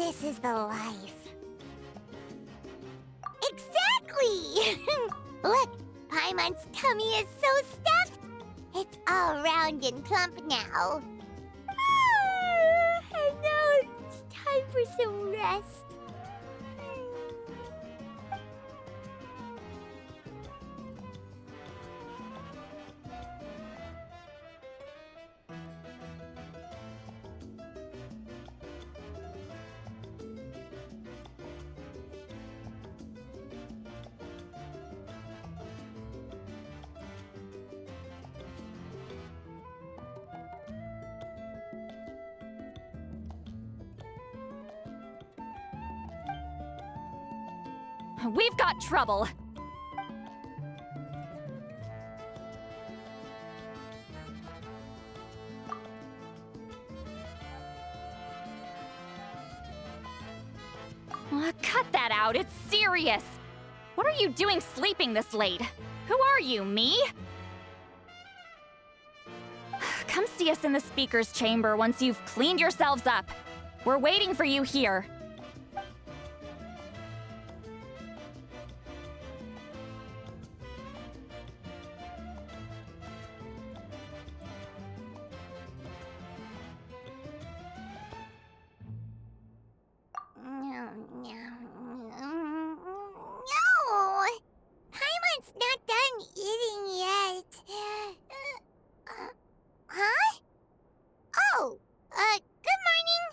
This is the life. Exactly! Look, Paimon's tummy is so stuffed. It's all round and plump now. And now it's time for some rest. We've got trouble. Cut that out, it's serious. What are you doing sleeping this late? Who are you, me? Come see us in the speaker's chamber once you've cleaned yourselves up. We're waiting for you here. No! Paimon's not done eating yet. Huh? Oh, good morning.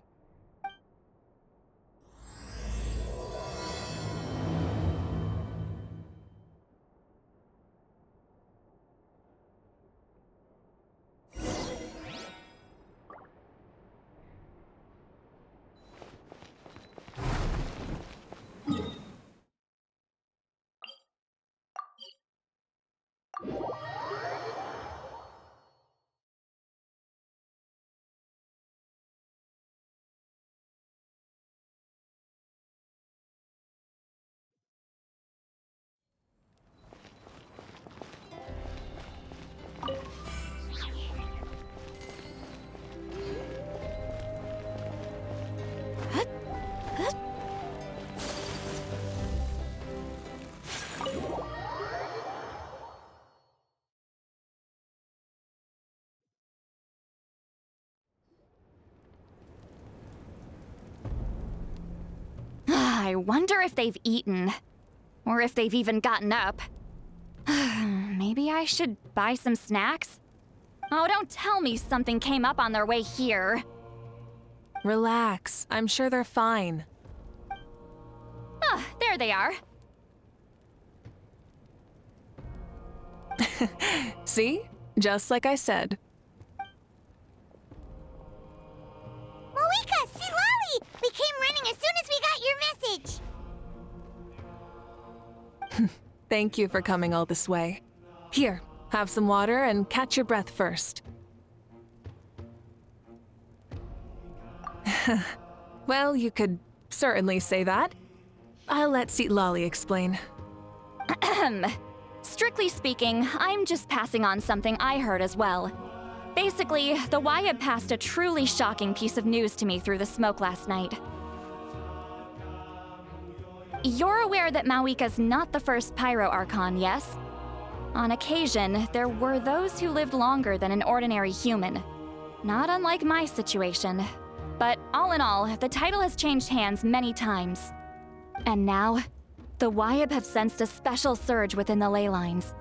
I wonder if they've eaten. Or if they've even gotten up. Maybe I should buy some snacks? Oh, don't tell me something came up on their way here. Relax. I'm sure they're fine. Ah, there they are. See? Just like I said. Mavuika, see Lolly! We came running as soon as we got your message. Thank you for coming all this way. Here, have some water and catch your breath first. Well, you could certainly say that. I'll let Seat Lolly explain. Strictly speaking, I'm just passing on something I heard as well. Basically, the Wyab passed a truly shocking piece of news to me through the smoke last night. You're aware that Mavuika's not the first Pyro Archon, yes? On occasion, there were those who lived longer than an ordinary human. Not unlike my situation. But all in all, the title has changed hands many times. And now, the Wyab have sensed a special surge within the ley lines.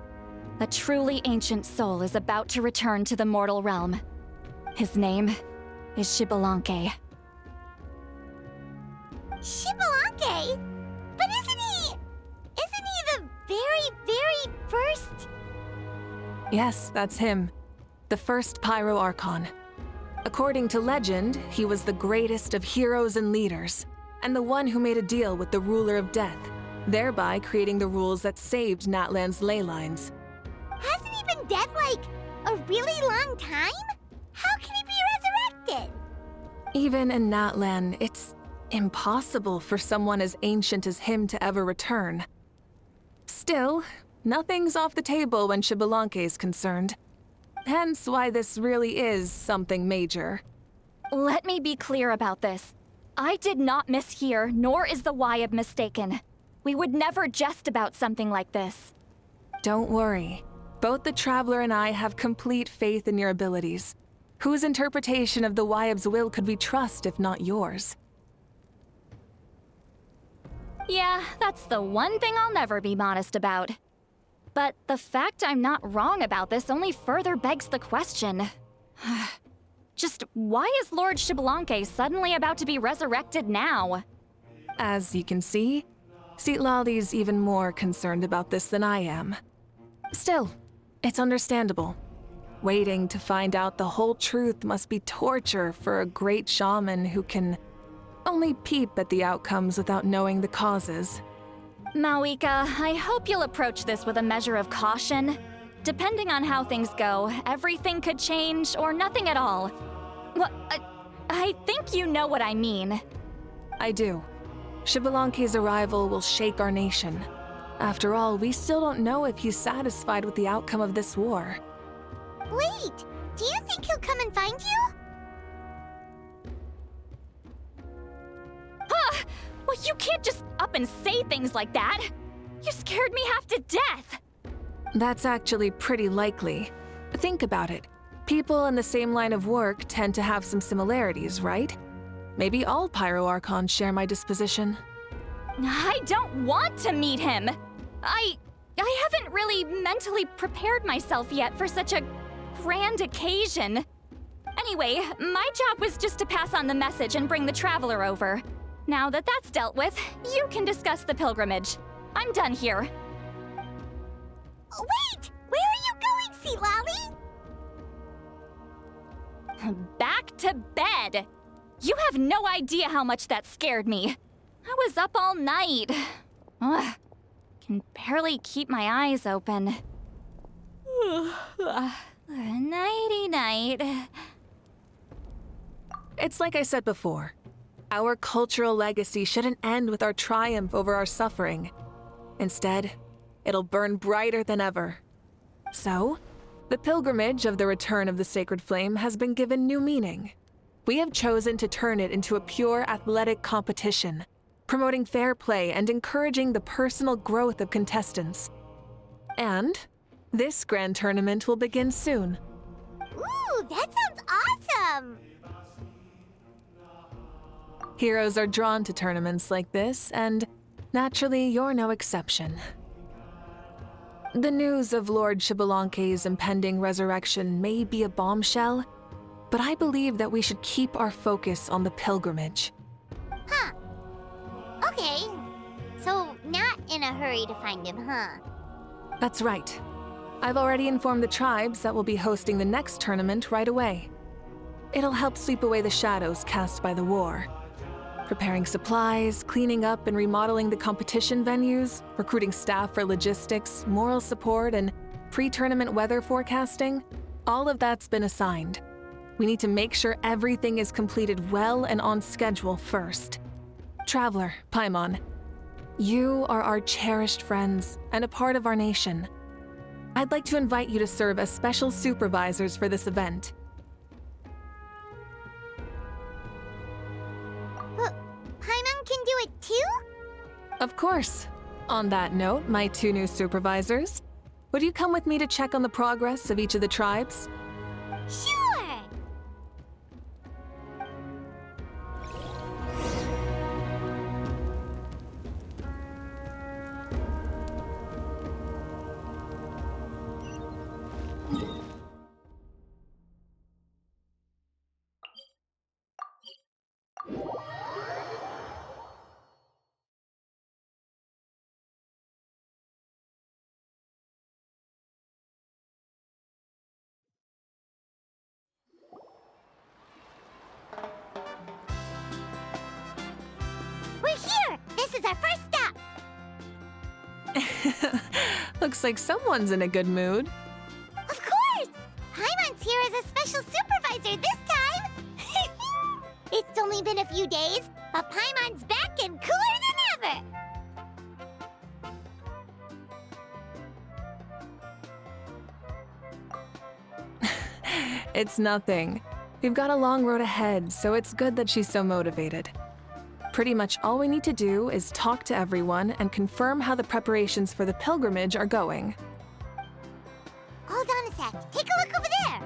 A truly ancient soul is about to return to the mortal realm. His name is Xbalanque. Xbalanque? But isn't he the very first? Yes, that's him. The first Pyro Archon. According to legend, he was the greatest of heroes and leaders, and the one who made a deal with the ruler of death, thereby creating the rules that saved Natlan's ley lines. Hasn't he been dead like a really long time? How can he be resurrected? Even in Natlan, it's impossible for someone as ancient as him to ever return. Still, nothing's off the table when Xbalanque is concerned. Hence why this really is something major. Let me be clear about this. I did not mishear, nor is the Wyab mistaken. We would never jest about something like this. Don't worry. Both the Traveler and I have complete faith in your abilities. Whose interpretation of the Wyab's will could we trust if not yours? Yeah, that's the one thing I'll never be modest about. But the fact I'm not wrong about this only further begs the question. Just why is Lord Xbalanque suddenly about to be resurrected now? As you can see, Citlali's even more concerned about this than I am. Still, it's understandable. Waiting to find out the whole truth must be torture for a great shaman who can only peep at the outcomes without knowing the causes. Mavuika, I hope you'll approach this with a measure of caution. Depending on how things go, everything could change or nothing at all. Well, I think you know what I mean. I do. Xbalanque's arrival will shake our nation. After all, we still don't know if he's satisfied with the outcome of this war. Wait, do you think he'll come and find you? Huh! Well, you can't just up and say things like that. You scared me half to death. That's actually pretty likely. Think about it. People in the same line of work tend to have some similarities, right? Maybe all Pyro Archons share my disposition. I don't want to meet him. I haven't really mentally prepared myself yet for such a grand occasion. Anyway, my job was just to pass on the message and bring the Traveler over. Now that that's dealt with, you can discuss the pilgrimage. I'm done here. Wait! Where are you going, Citlali? Back to bed! You have no idea how much that scared me. I was up all night. Ugh. Can barely keep my eyes open. Nighty-night. It's like I said before. Our cultural legacy shouldn't end with our triumph over our suffering. Instead, it'll burn brighter than ever. So, the pilgrimage of the return of the Sacred Flame has been given new meaning. We have chosen to turn it into a pure athletic competition, promoting fair play and encouraging the personal growth of contestants. And this grand tournament will begin soon. Ooh, that sounds awesome! Heroes are drawn to tournaments like this, and naturally, you're no exception. The news of Lord Xbalanque's impending resurrection may be a bombshell, but I believe that we should keep our focus on the pilgrimage. Huh. Okay. So, not in a hurry to find him, huh? That's right. I've already informed the tribes that we'll be hosting the next tournament right away. It'll help sweep away the shadows cast by the war. Preparing supplies, cleaning up and remodeling the competition venues, recruiting staff for logistics, moral support, and pre-tournament weather forecasting, all of that's been assigned. We need to make sure everything is completed well and on schedule first. Traveler, Paimon, you are our cherished friends and a part of our nation. I'd like to invite you to serve as special supervisors for this event. Paimon can do it too? Of course. On that note, my two new supervisors, would you come with me to check on the progress of each of the tribes? Sure! We're here! This is our first stop! Looks like someone's in a good mood. Of course! Paimon's here as a special supervisor this time! It's only been a few days, but Paimon's back and cooler than ever! It's nothing. We've got a long road ahead, so it's good that she's so motivated. Pretty much all we need to do is talk to everyone and confirm how the preparations for the pilgrimage are going. Hold on a sec. Take a look over there.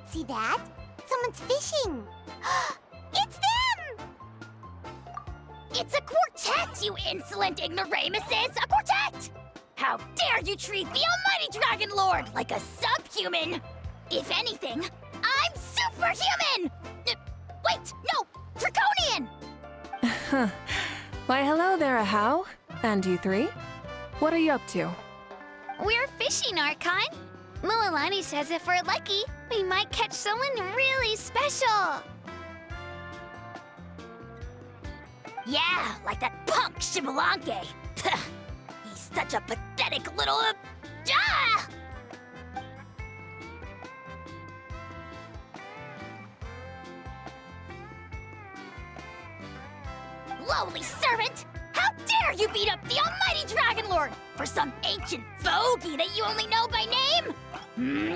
See that? Someone's fishing. It's them! It's a quartet, you insolent ignoramuses! A quartet! How dare you treat the almighty Dragon Lord like a subhuman! If anything, I'm superhuman! Wait, no! Draconian! Why, hello there, Ahau. And you three? What are you up to? We're fishing, Archon. Mualani says if we're lucky, we might catch someone really special. Yeah, like that punk Shibalanke. He's such a pathetic little... Ah! Lowly servant! How dare you beat up the almighty Dragon Lord for some ancient fogey that you only know by name?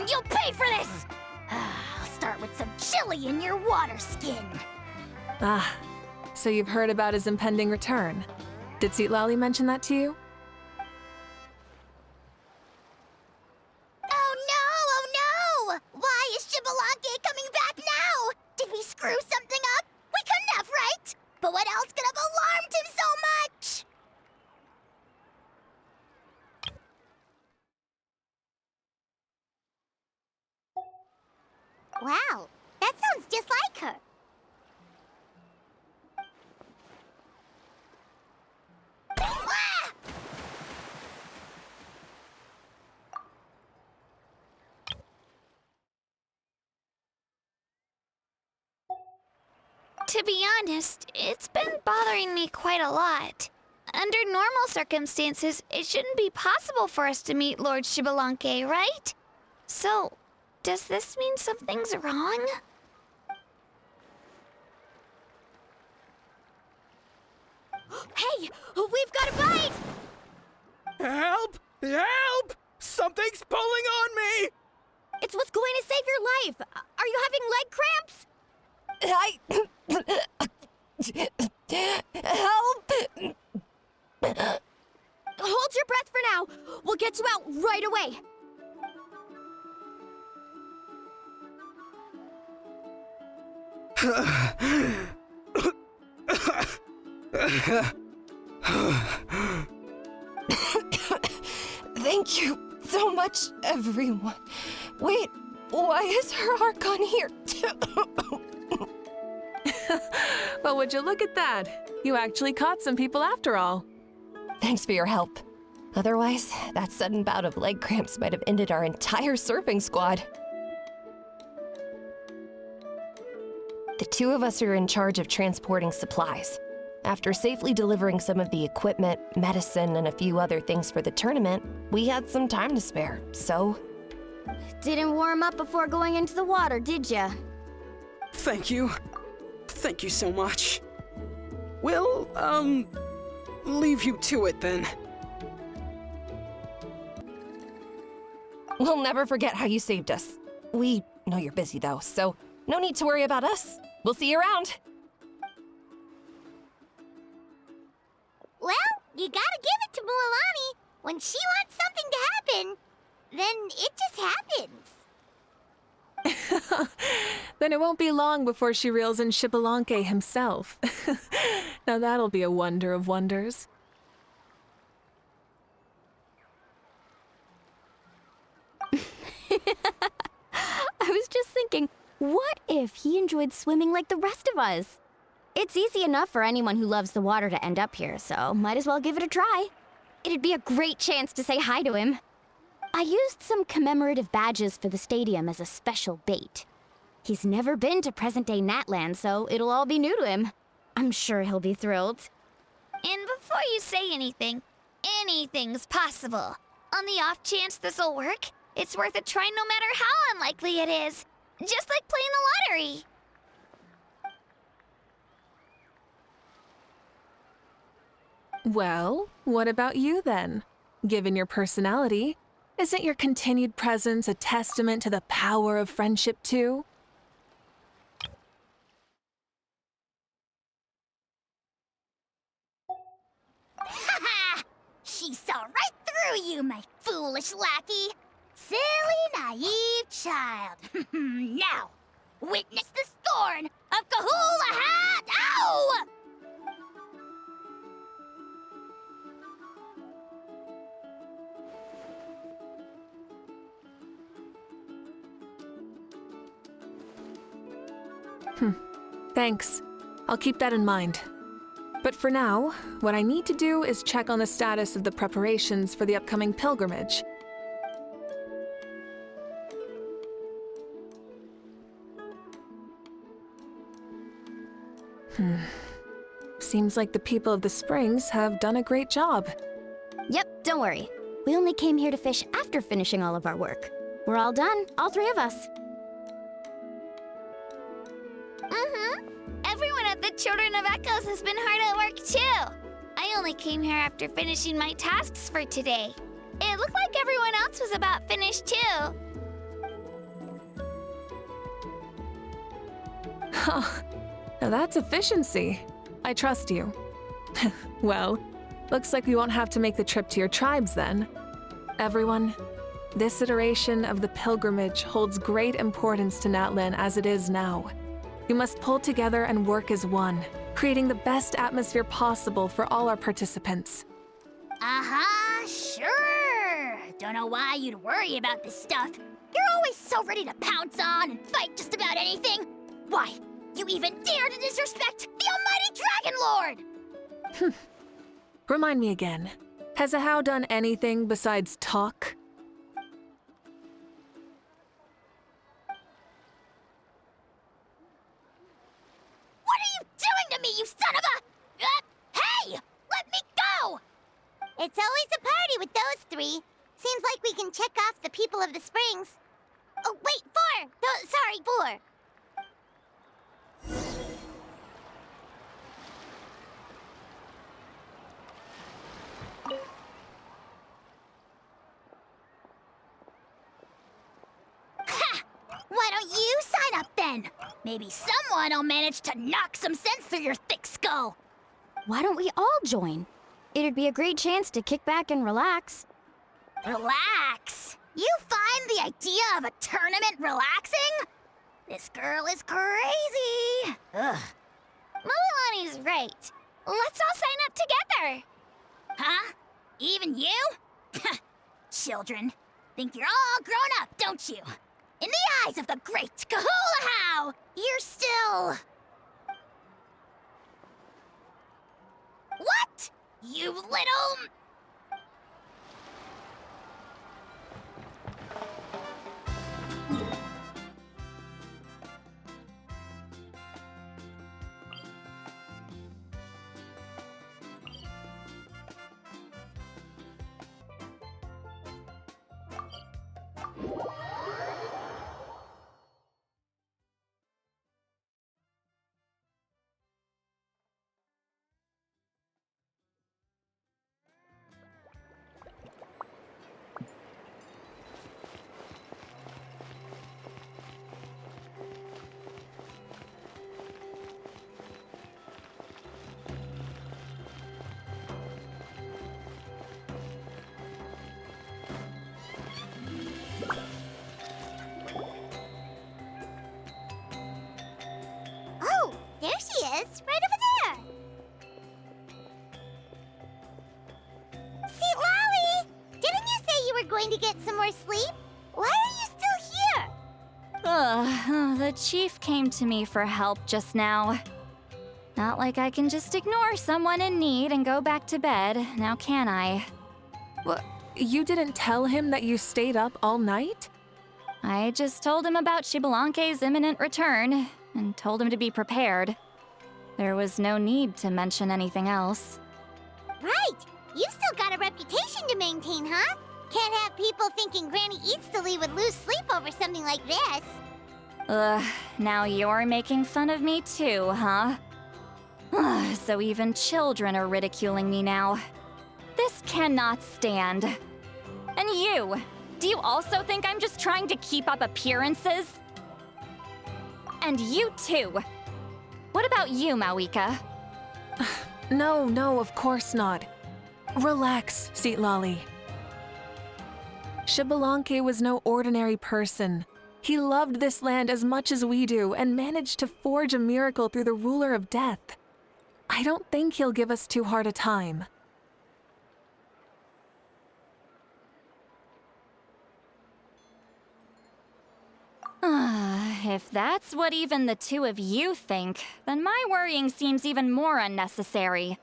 You'll pay for this! I'll start with some chili in your water skin. Ah, so you've heard about his impending return. Did Seatlali mention that to you? Oh no! Why is Shibalanke coming back now? Did we screw something up? We couldn't have, right? But what else could have alarmed him so much? Wow, that sounds just like her. Ah! To be honest, it's been bothering me quite a lot. Under normal circumstances, it shouldn't be possible for us to meet Lord Shibalanke, right? So, does this mean something's wrong? Hey, we've got a bite! Help! Help! Something's pulling on me! It's what's going to save your life. Are you having leg cramps? Help! Hold your breath for now. We'll get you out right away. Thank you so much, everyone. Wait, why is her Archon here too? Well, would you look at that? You actually caught some people after all. Thanks for your help. Otherwise, that sudden bout of leg cramps might have ended our entire surfing squad. The two of us are in charge of transporting supplies. After safely delivering some of the equipment, medicine, and a few other things for the tournament, we had some time to spare, so... Didn't warm up before going into the water, did ya? Thank you. Thank you so much. We'll, leave you to it then. We'll never forget how you saved us. We know you're busy though, so no need to worry about us. We'll see you around. Well, you gotta give it to Mualani. When she wants something to happen, then it just happens. Then it won't be long before she reels in Shibalanke himself. Now that'll be a wonder of wonders. I was just thinking, what if he enjoyed swimming like the rest of us? It's easy enough for anyone who loves the water to end up here, so might as well give it a try. It'd be a great chance to say hi to him. I used some commemorative badges for the stadium as a special bait. He's never been to present-day Natland, so it'll all be new to him. I'm sure he'll be thrilled. And before you say anything, anything's possible. On the off chance this'll work, it's worth a try no matter how unlikely it is. Just like playing the lottery. Well, what about you then? Given your personality, isn't your continued presence a testament to the power of friendship too? She saw right through you, my foolish lackey. Silly, naive child. Now, witness the scorn of Kahula Hat! Ow! Thanks. I'll keep that in mind. But for now, what I need to do is check on the status of the preparations for the upcoming pilgrimage. Seems like the people of the springs have done a great job. Yep, don't worry. We only came here to fish after finishing all of our work. We're all done, all three of us. Everyone at the Children of Echoes has been hard at work too. I only came here after finishing my tasks for today. It looked like everyone else was about finished too. Now that's efficiency. I trust you. Well, looks like we won't have to make the trip to your tribes then. Everyone, this iteration of the pilgrimage holds great importance to Natlin as it is now. We must pull together and work as one, creating the best atmosphere possible for all our participants. Sure. Don't know why you'd worry about this stuff. You're always so ready to pounce on and fight just about anything. Why, you even dare to disrespect the almighty Dragon Lord! Remind me again, has Ahau done anything besides talk? What are you doing to me, you son of a... hey! Let me go! It's always a party with those three. Seems like we can check off the people of the springs. Oh, wait, 4! Sorry, 4. Why don't you sign up then? Maybe someone will manage to knock some sense through your thick skull. Why don't we all join? It'd be a great chance to kick back and relax. Relax? You find the idea of a tournament relaxing? This girl is crazy. Ugh. Mulalani's right. Let's all sign up together. Huh? Even you? Children, think you're all grown up, don't you? In the eyes of the great Kahula, you're still... What? You little... Oh, there she is, right over there. See, Lolly, didn't you say you were going to get some more sleep? Why are you still here? The chief came to me for help just now. Not like I can just ignore someone in need and go back to bed, now can I? What? You didn't tell him that you stayed up all night? I just told him about Xbalanque's imminent return, and told him to be prepared. There was no need to mention anything else. Right, you've still got a reputation to maintain, huh? Can't have people thinking Granny Eatstily would lose sleep over something like this. Now you're making fun of me too, huh? So even children are ridiculing me now. This cannot stand. And you, do you also think I'm just trying to keep up appearances? And you too. What about you, Mavuika? No, of course not. Relax, Seat Lolly. Xbalanque was no ordinary person. He loved this land as much as we do and managed to forge a miracle through the ruler of death. I don't think he'll give us too hard a time. If that's what even the two of you think, then my worrying seems even more unnecessary.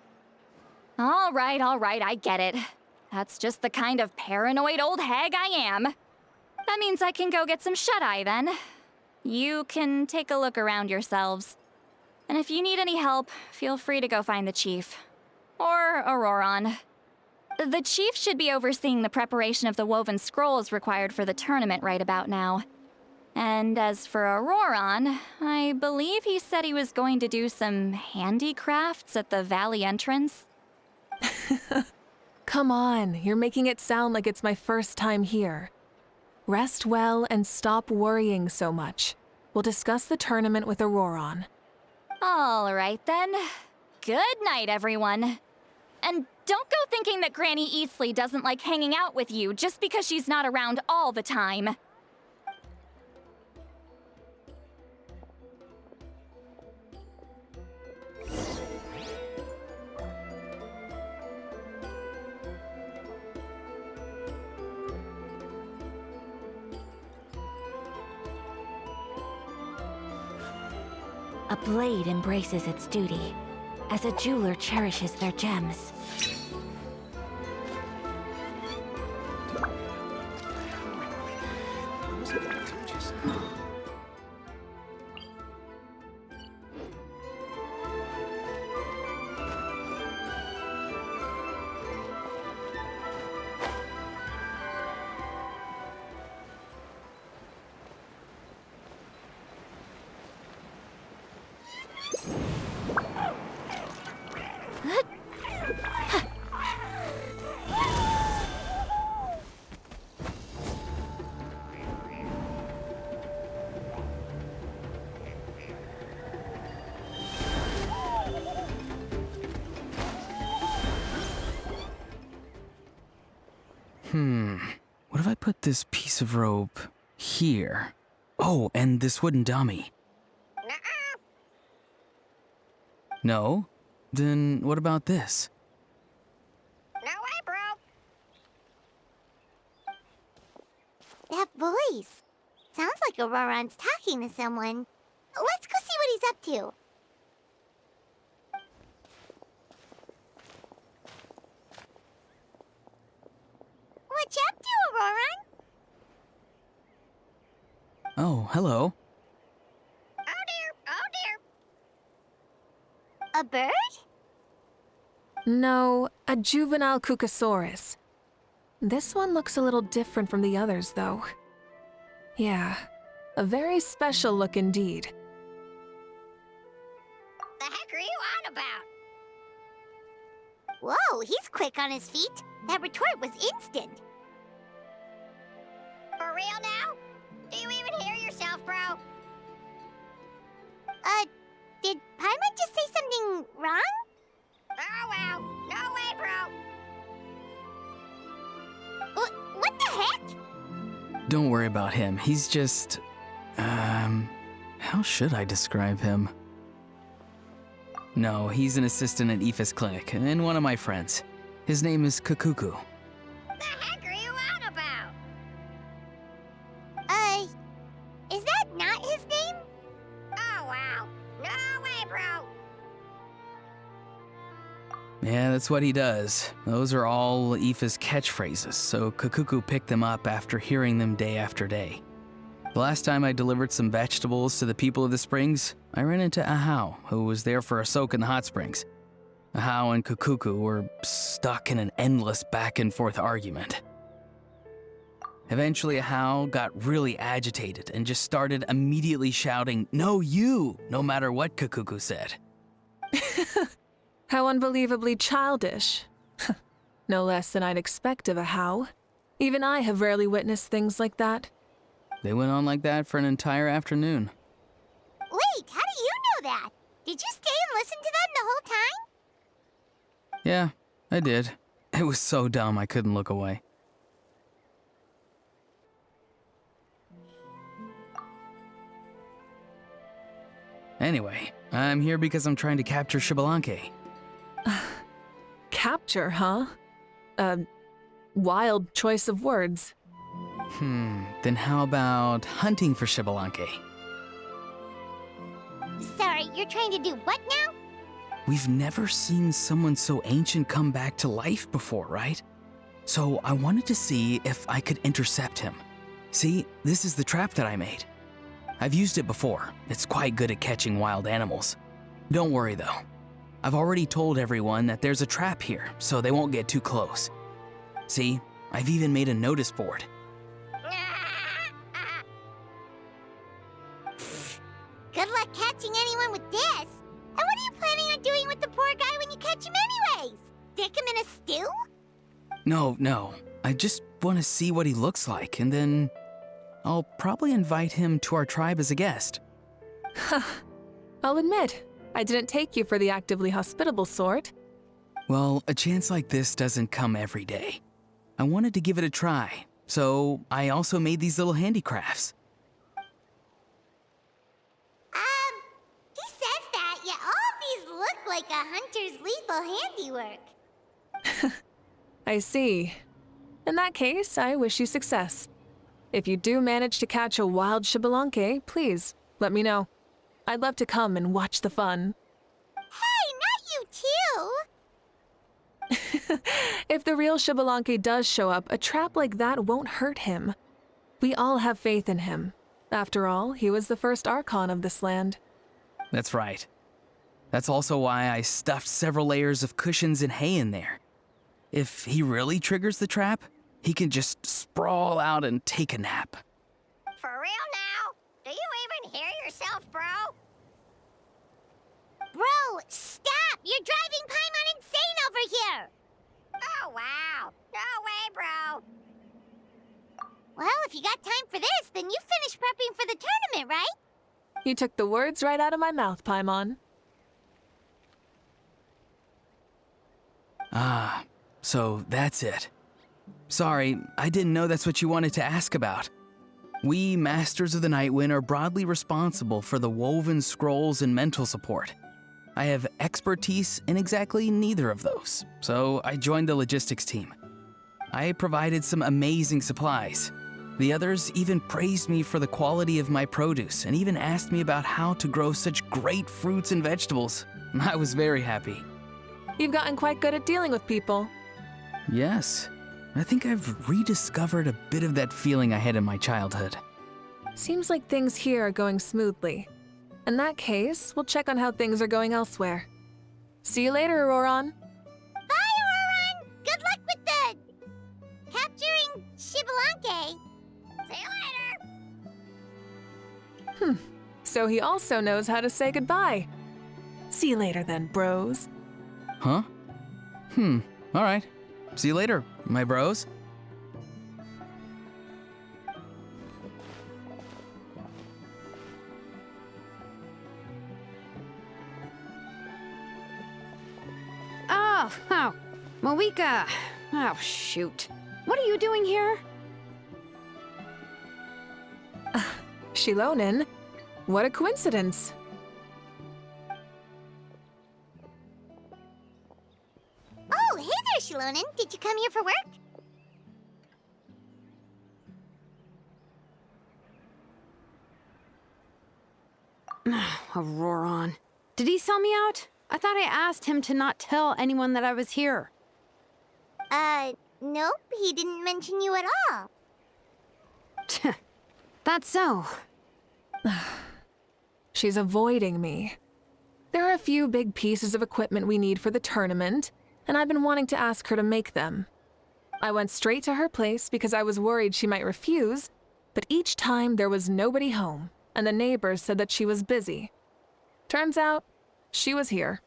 All right, I get it. That's just the kind of paranoid old hag I am. That means I can go get some shut-eye then. You can take a look around yourselves. And if you need any help, feel free to go find the chief. Or Auroron. The chief should be overseeing the preparation of the woven scrolls required for the tournament right about now. And as for Auroron, I believe he said he was going to do some handicrafts at the valley entrance. Come on, you're making it sound like it's my first time here. Rest well and stop worrying so much. We'll discuss the tournament with Auroron. All right then. Good night, everyone. And don't go thinking that Granny Eastley doesn't like hanging out with you just because she's not around all the time. A blade embraces its duty, as a jeweler cherishes their gems. What if I put this piece of rope here? Oh, and this wooden dummy. No? Then what about this? No way, bro. That voice. Sounds like Auroron's talking to someone. Let's go see what he's up to. What you up to, Auroron? Oh, hello. Oh dear. A bird? No, a juvenile Cucosaurus. This one looks a little different from the others, though. Yeah, a very special look indeed. The heck are you on about? Whoa, he's quick on his feet. That retort was instant. For real now? Do you even hear yourself, bro? Did Paimon just say something wrong? Oh well, no way, bro. What the heck? Don't worry about him. He's just... how should I describe him? No, he's an assistant at Aoife's clinic, and one of my friends. His name is Kakuku. The heck are you on about? Is that not his name? Oh wow, no way, bro. Yeah, that's what he does. Those are all Aoife's catchphrases, so Kakuku picked them up after hearing them day after day. The last time I delivered some vegetables to the people of the springs, I ran into Ahau, who was there for a soak in the hot springs. Ahau and Kakuku were stuck in an endless back-and-forth argument. Eventually, Ahau got really agitated and just started immediately shouting, "No, you!" no matter what Kakuku said. How unbelievably childish. No less than I'd expect of Ahau. Even I have rarely witnessed things like that. They went on like that for an entire afternoon. Wait, how do you know that? Did you stay and listen to them the whole time? Yeah, I did. It was so dumb I couldn't look away. Anyway, I'm here because I'm trying to capture Xbalanque. Capture, huh? Wild choice of words. Then how about hunting for Xbalanque? Sorry, you're trying to do what now? We've never seen someone so ancient come back to life before, right? So I wanted to see if I could intercept him. See, this is the trap that I made. I've used it before. It's quite good at catching wild animals. Don't worry though. I've already told everyone that there's a trap here, so they won't get too close. See, I've even made a notice board. Good luck catching anyone with this. And what are you planning on doing with the poor guy when you catch him anyways? Stick him in a stew? No. I just want to see what he looks like, and then I'll probably invite him to our tribe as a guest. I'll admit, I didn't take you for the actively hospitable sort. Well, a chance like this doesn't come every day. I wanted to give it a try, so I also made these little handicrafts. He says that, yet all of these look like a hunter's lethal handiwork. I see. In that case, I wish you success. If you do manage to catch a wild Xbalanque, please let me know. I'd love to come and watch the fun. Hey, not you too! If the real Xbalanque does show up, a trap like that won't hurt him. We all have faith in him. After all, he was the first Archon of this land. That's right. That's also why I stuffed several layers of cushions and hay in there. If he really triggers the trap, he can just sprawl out and take a nap. For real now? Do you even hear yourself, bro? Bro, stop! You're driving Paimon insane over here! Oh, wow. No way, bro. Well, if you got time for this, then you finished prepping for the tournament, right? You took the words right out of my mouth, Paimon. Ah, so that's it. Sorry, I didn't know that's what you wanted to ask about. We, Masters of the Nightwind, are broadly responsible for the woven scrolls and mental support. I have expertise in exactly neither of those, so I joined the logistics team. I provided some amazing supplies. The others even praised me for the quality of my produce and even asked me about how to grow such great fruits and vegetables. I was very happy. You've gotten quite good at dealing with people. Yes, I think I've rediscovered a bit of that feeling I had in my childhood. Seems like things here are going smoothly. In that case, we'll check on how things are going elsewhere. See you later, Auroron. Bye, Auroron! Good luck with the... capturing Xbalanque. See you later. So he also knows how to say goodbye. See you later then, bros. Huh? All right. See you later, my bros. Oh, Mavuika. Oh, shoot. What are you doing here? Shilonen, what a coincidence. Oh, hey there, Shilonen. Did you come here for work? Auroron. Did he sell me out? I thought I asked him to not tell anyone that I was here. Nope. He didn't mention you at all. That's so. She's avoiding me. There are a few big pieces of equipment we need for the tournament, and I've been wanting to ask her to make them. I went straight to her place because I was worried she might refuse, but each time there was nobody home, and the neighbors said that she was busy. Turns out, she was here.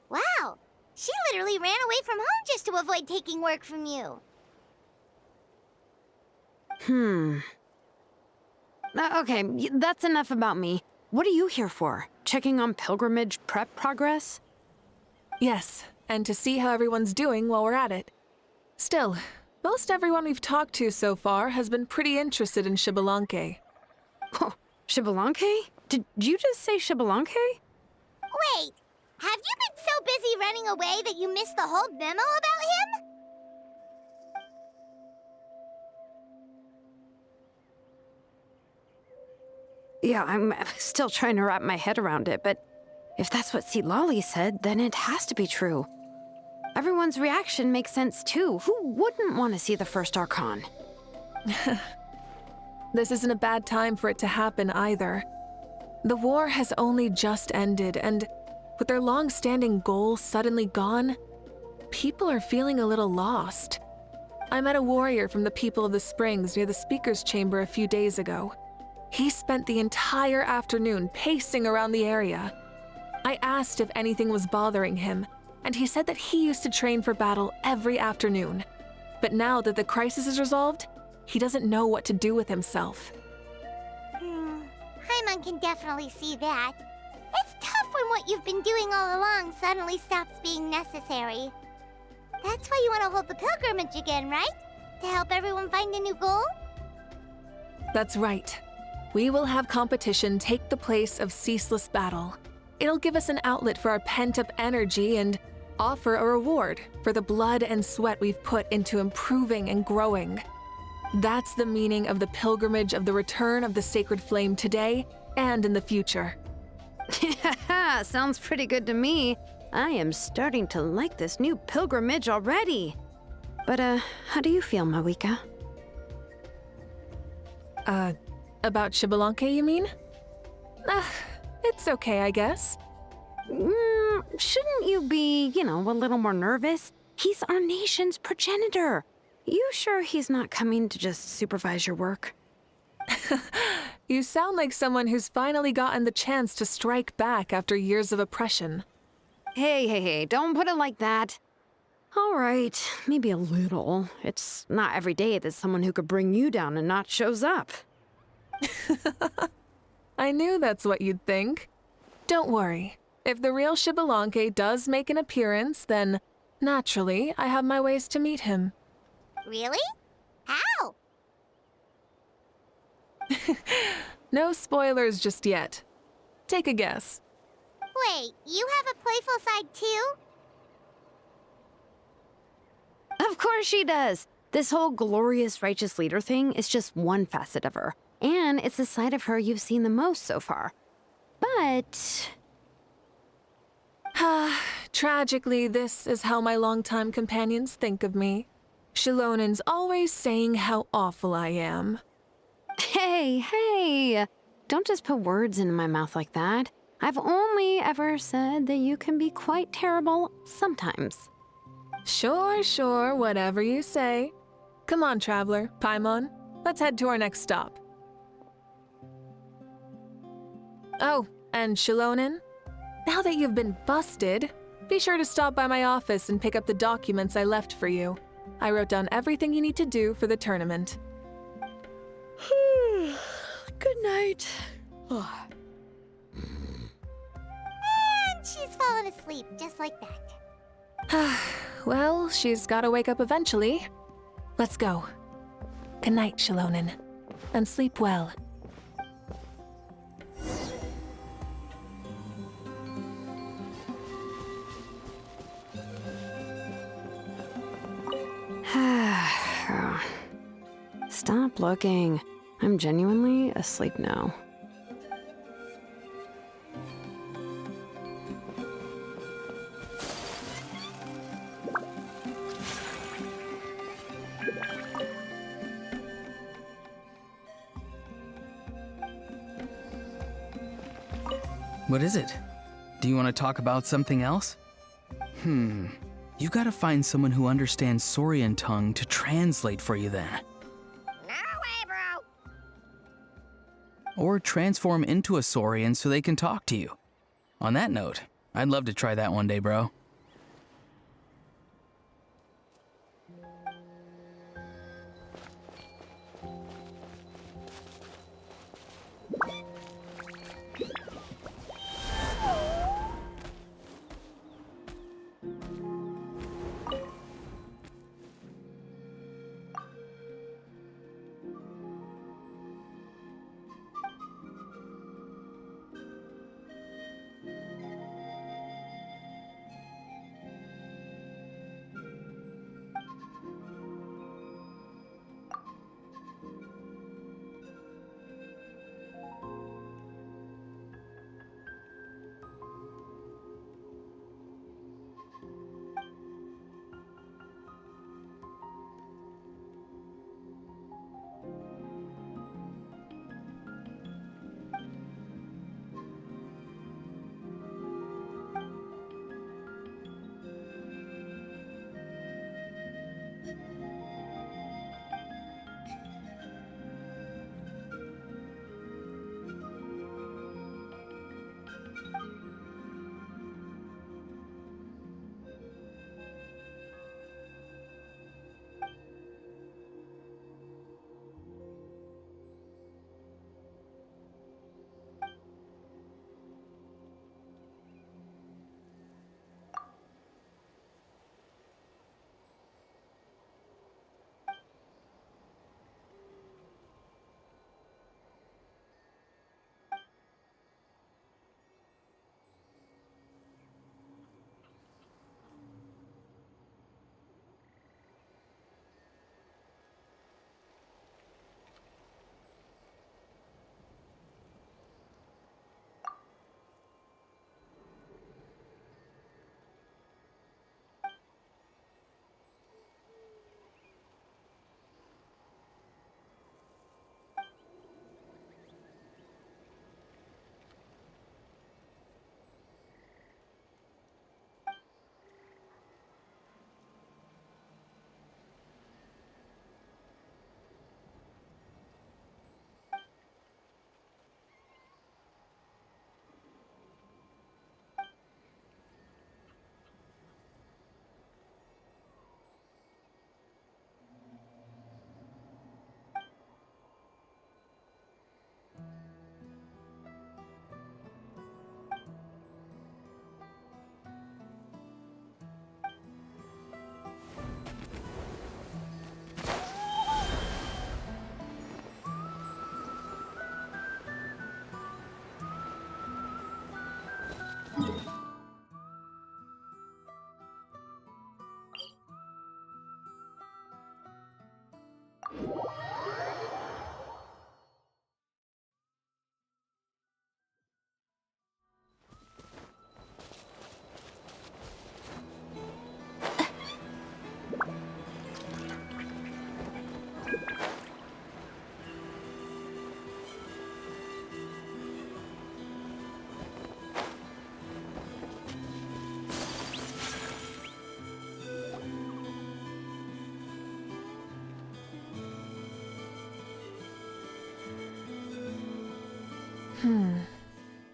Wow. She literally ran away from home just to avoid taking work from you. Okay, that's enough about me. What are you here for? Checking on pilgrimage prep progress? Yes, and to see how everyone's doing while we're at it. Still, most everyone we've talked to so far has been pretty interested in Xbalanque. Oh, Xbalanque? Did you just say Xbalanque? Wait, have you been so busy running away that you missed the whole memo about him? Yeah, I'm still trying to wrap my head around it, but if that's what Lolly said, then it has to be true. Everyone's reaction makes sense too. Who wouldn't want to see the first Archon? This isn't a bad time for it to happen either. The war has only just ended, and with their long-standing goal suddenly gone, people are feeling a little lost. I met a warrior from the People of the Springs near the Speaker's Chamber a few days ago. He spent the entire afternoon pacing around the area. I asked if anything was bothering him, and he said that he used to train for battle every afternoon. But now that the crisis is resolved, he doesn't know what to do with himself. Paimon can definitely see that. It's tough when what you've been doing all along suddenly stops being necessary. That's why you want to hold the pilgrimage again, right? To help everyone find a new goal? That's right. We will have competition take the place of ceaseless battle. It'll give us an outlet for our pent-up energy and offer a reward for the blood and sweat we've put into improving and growing. That's the meaning of the pilgrimage of the return of the sacred flame today and in the future. Yeah, sounds pretty good to me. I am starting to like this new pilgrimage already. But, how do you feel, Mavuika? About Xbalanque, you mean? It's okay, I guess. Shouldn't you be, a little more nervous? He's our nation's progenitor. You sure he's not coming to just supervise your work? You sound like someone who's finally gotten the chance to strike back after years of oppression. Hey, don't put it like that. All right, maybe a little. It's not every day that someone who could bring you down a notch shows up. I knew that's what you'd think. Don't worry. If the real Xbalanque does make an appearance, then naturally I have my ways to meet him. Really? How? No spoilers just yet. Take a guess. Wait, you have a playful side too? Of course she does. This whole glorious righteous leader thing is just one facet of her. And it's the side of her you've seen the most so far. But... Tragically, this is how my longtime companions think of me. Shilonin's always saying how awful I am. Hey! Don't just put words into my mouth like that. I've only ever said that you can be quite terrible sometimes. Sure, whatever you say. Come on, traveler, Paimon. Let's head to our next stop. Oh, and Shilonin? Now that you've been busted, be sure to stop by my office and pick up the documents I left for you. I wrote down everything you need to do for the tournament. Good night. And she's fallen asleep just like that. Well, she's gotta wake up eventually. Let's go. Good night, Shilonin. And sleep well. Stop looking. I'm genuinely asleep now. What is it? Do you want to talk about something else? You gotta find someone who understands Saurian tongue to translate for you then. No way, bro! Or transform into a Saurian so they can talk to you. On that note, I'd love to try that one day, bro.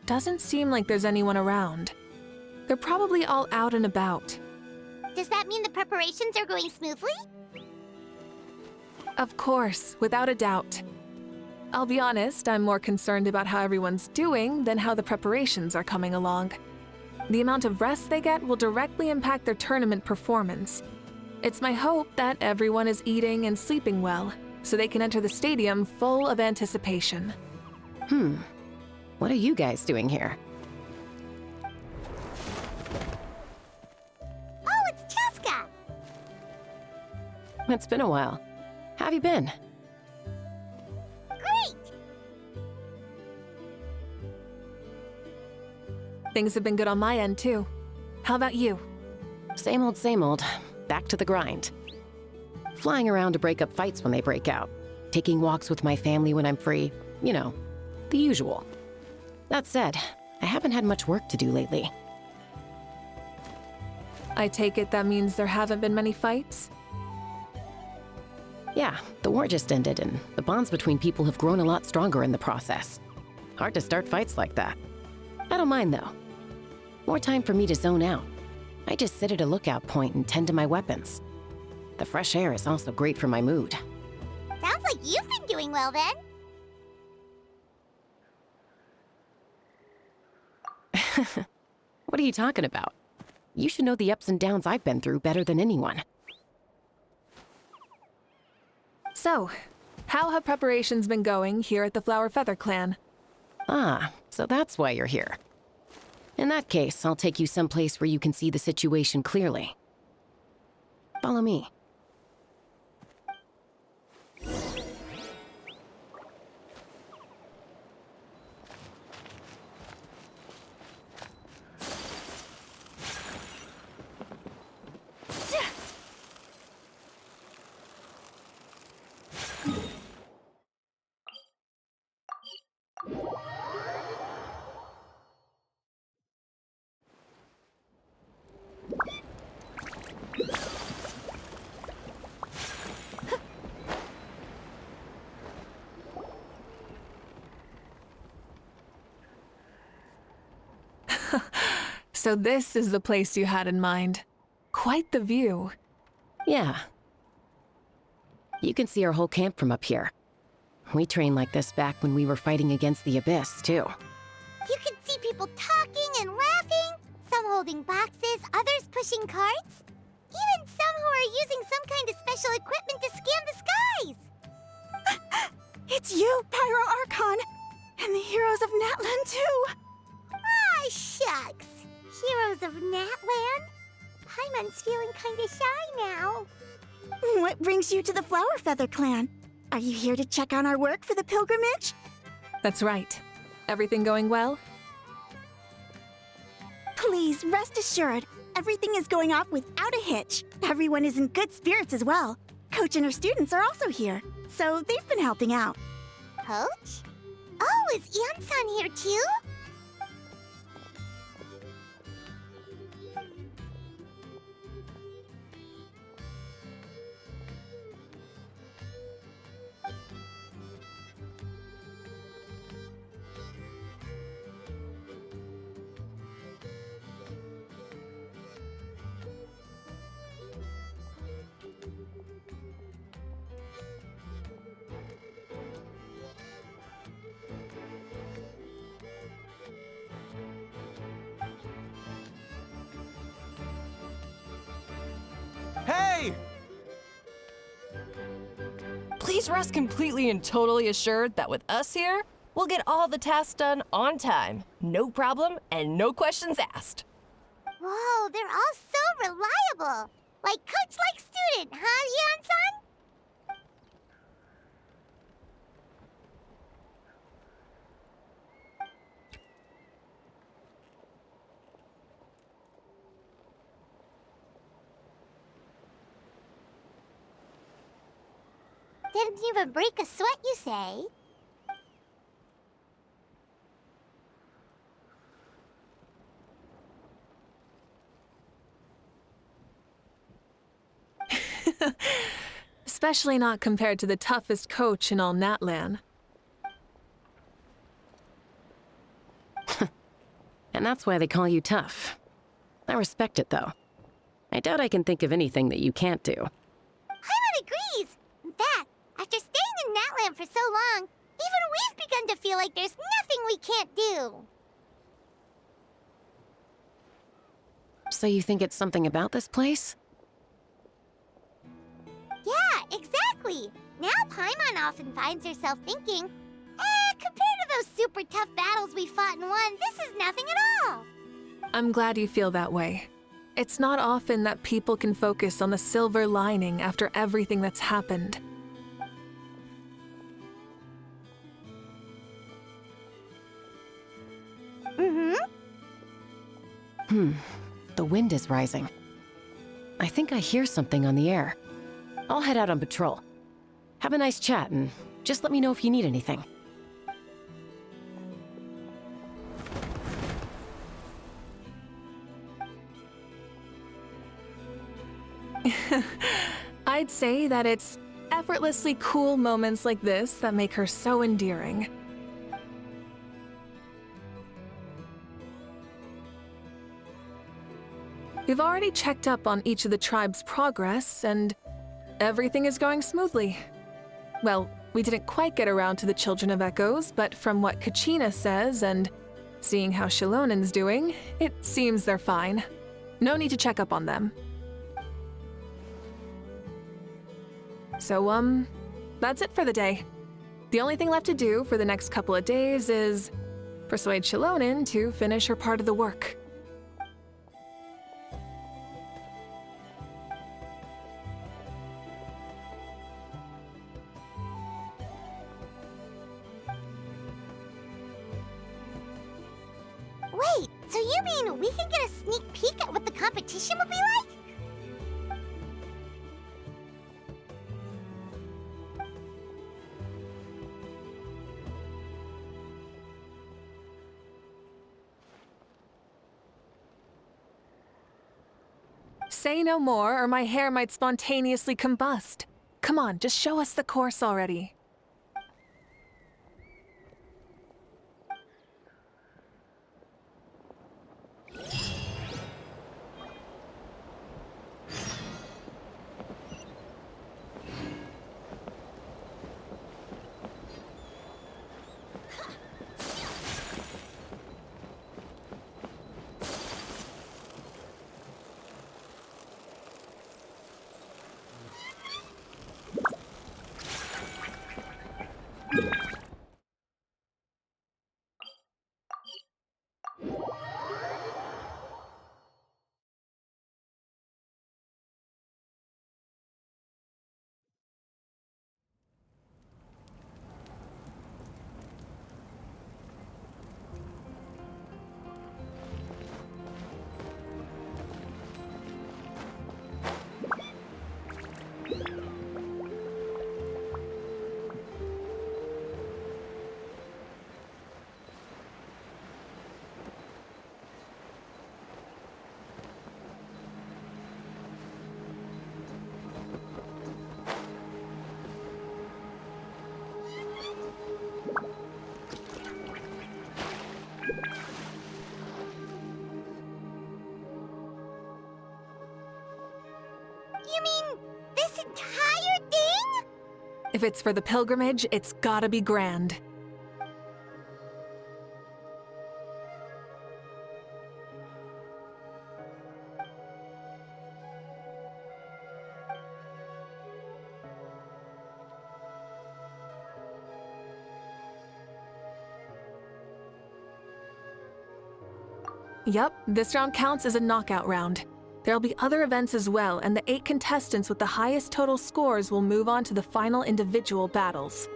Doesn't seem like there's anyone around. They're probably all out and about. Does that mean the preparations are going smoothly? Of course, without a doubt. I'll be honest, I'm more concerned about how everyone's doing than how the preparations are coming along. The amount of rest they get will directly impact their tournament performance. It's my hope that everyone is eating and sleeping well, so they can enter the stadium full of anticipation. What are you guys doing here? Oh, it's Cheska! It's been a while. How have you been? Great! Things have been good on my end, too. How about you? Same old, same old. Back to the grind. Flying around to break up fights when they break out. Taking walks with my family when I'm free. You know, the usual. That said, I haven't had much work to do lately. I take it that means there haven't been many fights? Yeah, the war just ended, and the bonds between people have grown a lot stronger in the process. Hard to start fights like that. I don't mind, though. More time for me to zone out. I just sit at a lookout point and tend to my weapons. The fresh air is also great for my mood. Sounds like you've been doing well then. What are you talking about? You should know the ups and downs I've been through better than anyone. So, how have preparations been going here at the Flower Feather Clan? Ah, so that's why you're here. In that case, I'll take you someplace where you can see the situation clearly. Follow me. So this is the place you had in mind. Quite the view. Yeah. You can see our whole camp from up here. We trained like this back when we were fighting against the Abyss, too. You can see people talking and laughing, some holding boxes, others pushing carts. Even some who are using some kind of special equipment to scan the skies. It's you, Pyro Archon! And the heroes of Natlan, too! Ah, shucks. Heroes of Natlan? Paimon's feeling kinda shy now. What brings you to the Flower Feather Clan? Are you here to check on our work for the pilgrimage? That's right. Everything going well? Please, rest assured, everything is going off without a hitch. Everyone is in good spirits as well. Coach and her students are also here, so they've been helping out. Coach? Oh, is Ian-san here too? Hey! Please rest completely and totally assured that with us here, we'll get all the tasks done on time. No problem and no questions asked. Whoa, they're all so reliable. Like coach like student, huh, Ian-san? Didn't even break a sweat, you say? Especially not compared to the toughest coach in all Natlan. And that's why they call you tough. I respect it, though. I doubt I can think of anything that you can't do. Paimon agrees! In fact, after staying in Natlan for so long, even we've begun to feel like there's nothing we can't do. So you think it's something about this place? Yeah, exactly! Now Paimon often finds herself thinking, compared to those super tough battles we fought and won, this is nothing at all! I'm glad you feel that way. It's not often that people can focus on the silver lining after everything that's happened. The wind is rising. I think I hear something on the air. I'll head out on patrol. Have a nice chat, and just let me know if you need anything. I'd say that it's effortlessly cool moments like this that make her so endearing. We've already checked up on each of the tribe's progress, and everything is going smoothly. Well, we didn't quite get around to the Children of Echoes, but from what Kachina says and seeing how Shilonen's doing, it seems they're fine. No need to check up on them. So, that's it for the day. The only thing left to do for the next couple of days is persuade Shilonen to finish her part of the work. Wait, so you mean we can get a sneak peek at what the competition will be like? Say no more, or my hair might spontaneously combust. Come on, just show us the course already. You mean this entire thing? If it's for the pilgrimage, it's gotta be grand. Yup, this round counts as a knockout round. There'll be other events as well, and the 8 contestants with the highest total scores will move on to the final individual battles.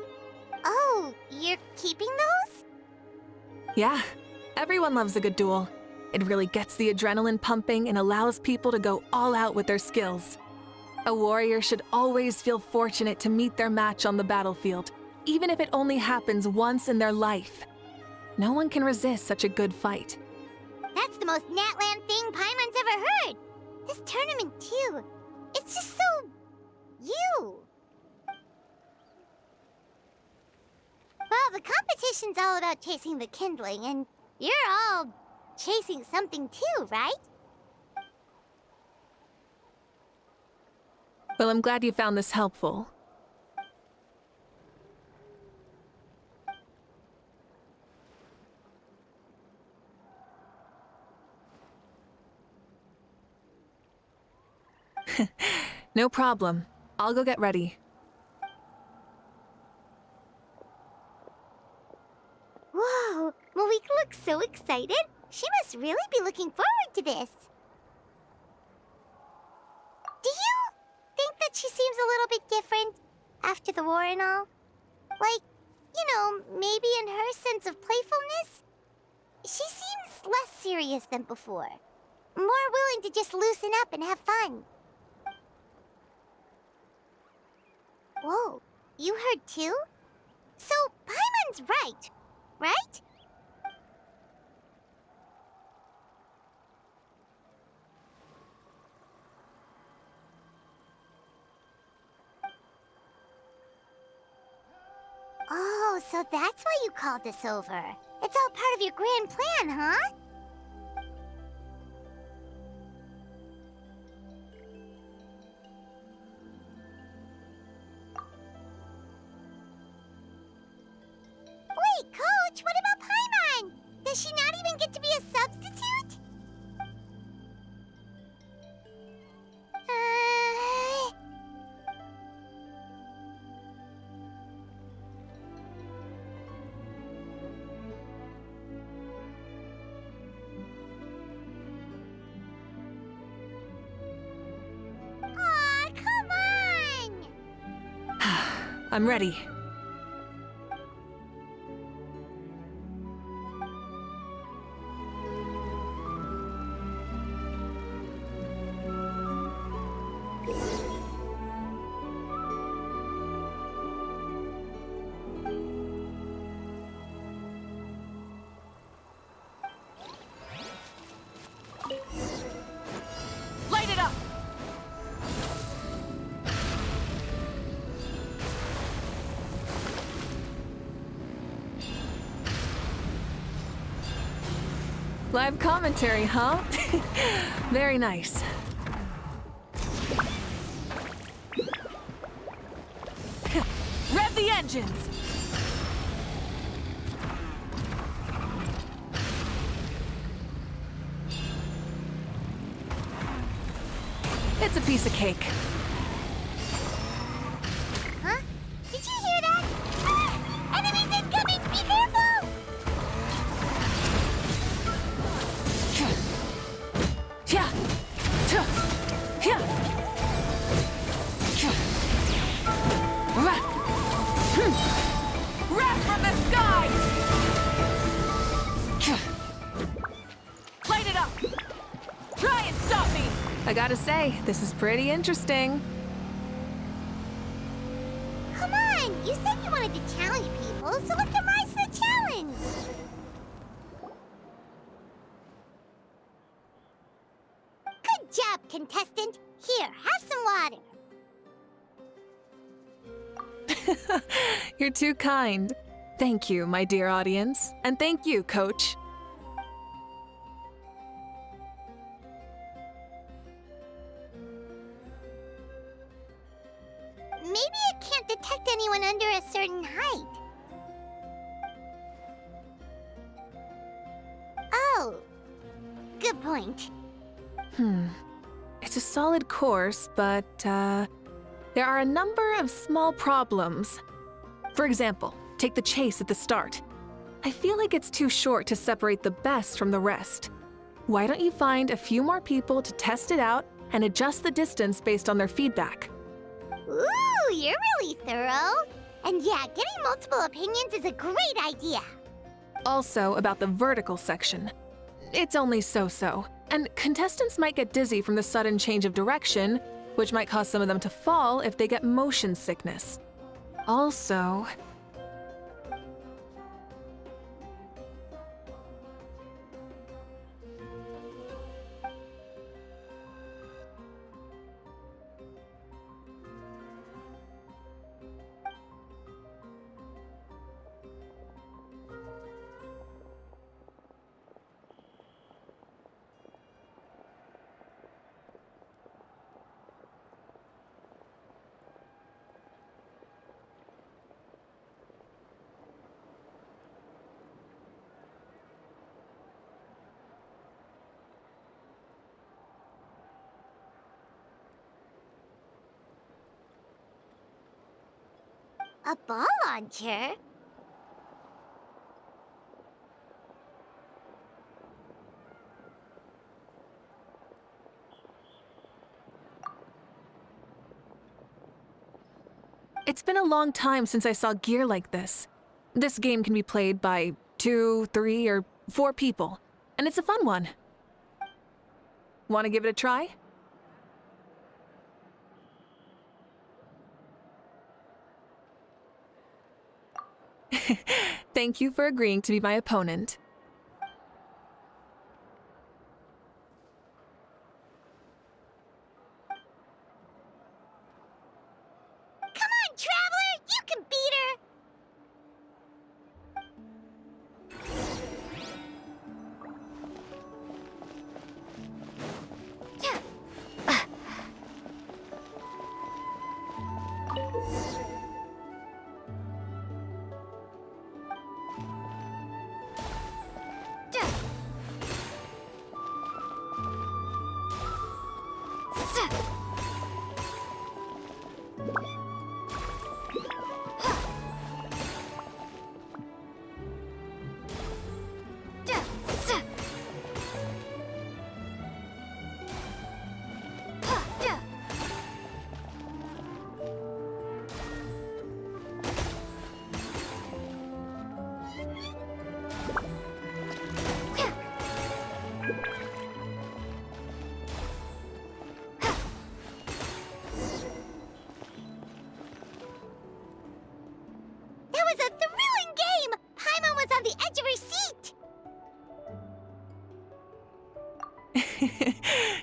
Oh, you're keeping those? Yeah, everyone loves a good duel. It really gets the adrenaline pumping and allows people to go all out with their skills. A warrior should always feel fortunate to meet their match on the battlefield, even if it only happens once in their life. No one can resist such a good fight. That's the most Natland thing Paimon's ever heard. This tournament, too. It's just so... you. Well, the competition's all about chasing the kindling, and you're all chasing something too, right? Well, I'm glad you found this helpful. No problem. I'll go get ready. Whoa, Mavuika looks so excited. She must really be looking forward to this. Do you think that she seems a little bit different after the war and all? Like, you know, maybe in her sense of playfulness? She seems less serious than before. More willing to just loosen up and have fun. Whoa, you heard too? So, Paimon's right, right? Oh, so that's why you called us over. It's all part of your grand plan, huh? Wait, Coach, what about Paimon? Does she not even get to be a substitute? Aw, come on! I'm ready. Light it up! Live commentary, huh? Very nice. Rev the engines! It's a piece of cake. Huh? Did you hear that? Ah! Enemies incoming! Be careful! Yeah. Yeah. Wrath from the sky! Light it up! Try and stop me! I gotta say, this is pretty interesting. Come on! You said you wanted to challenge people, so let them rise to the challenge! Good job, contestant! Here, have some water! You're too kind. Thank you, my dear audience. And thank you, Coach. Maybe it can't detect anyone under a certain height. Oh, good point. It's a solid course, but, there are a number of small problems. For example, take the chase at the start. I feel like it's too short to separate the best from the rest. Why don't you find a few more people to test it out and adjust the distance based on their feedback? Ooh, you're really thorough. And yeah, getting multiple opinions is a great idea. Also, about the vertical section. It's only so-so, and contestants might get dizzy from the sudden change of direction, which might cause some of them to fall if they get motion sickness. Also, A ball launcher? it's been a long time since I saw gear like this. This game can be played by 2, 3, or 4 people, and it's a fun one. Want to give it a try? Thank you for agreeing to be my opponent. Come on, Traveler! You can beat her!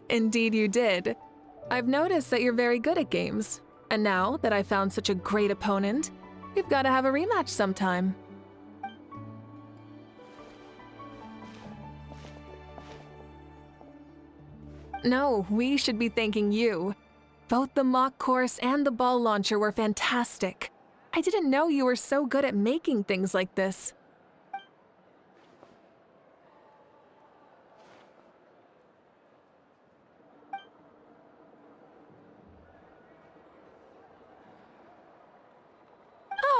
Indeed you did. I've noticed that you're very good at games. And now that I found such a great opponent, we've got to have a rematch sometime. No, we should be thanking you. Both the mock course and the ball launcher were fantastic. I didn't know you were so good at making things like this.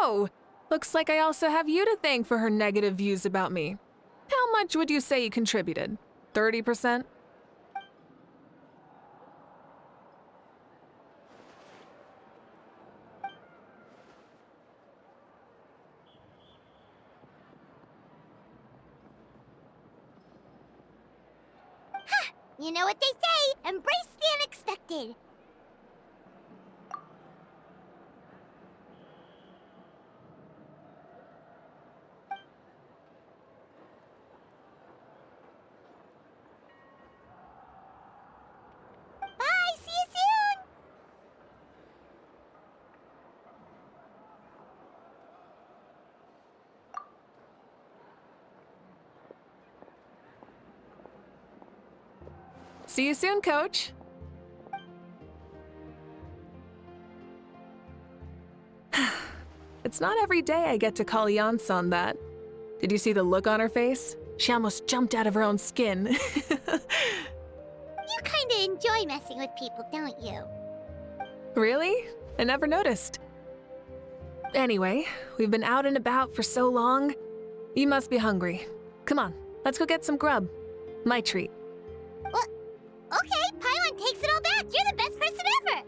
Oh, looks like I also have you to thank for her negative views about me. How much would you say you contributed? 30%? You know what they say, embrace the unexpected. Bye, see you soon! See you soon, Coach. It's not every day I get to call Yansan that. Did you see the look on her face? She almost jumped out of her own skin. You kinda enjoy messing with people, don't you? Really? I never noticed. Anyway, we've been out and about for so long. You must be hungry. Come on, let's go get some grub. My treat. What? Okay, Paimon takes it all back. You're the best person ever.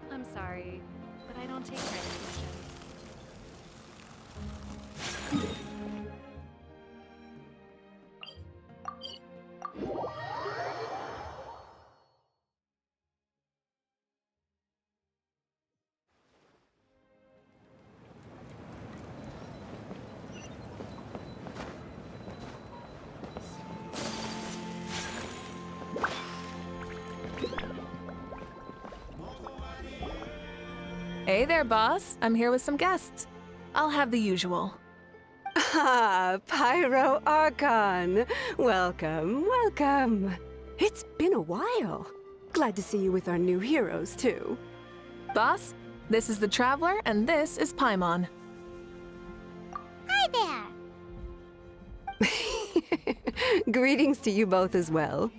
I'm sorry, but I don't take recognition. Hey there, boss. I'm here with some guests. I'll have the usual. Ah, Pyro Archon. Welcome, welcome. It's been a while. Glad to see you with our new heroes, too. Boss, this is the Traveler, and this is Paimon. Hi there. Greetings to you both as well.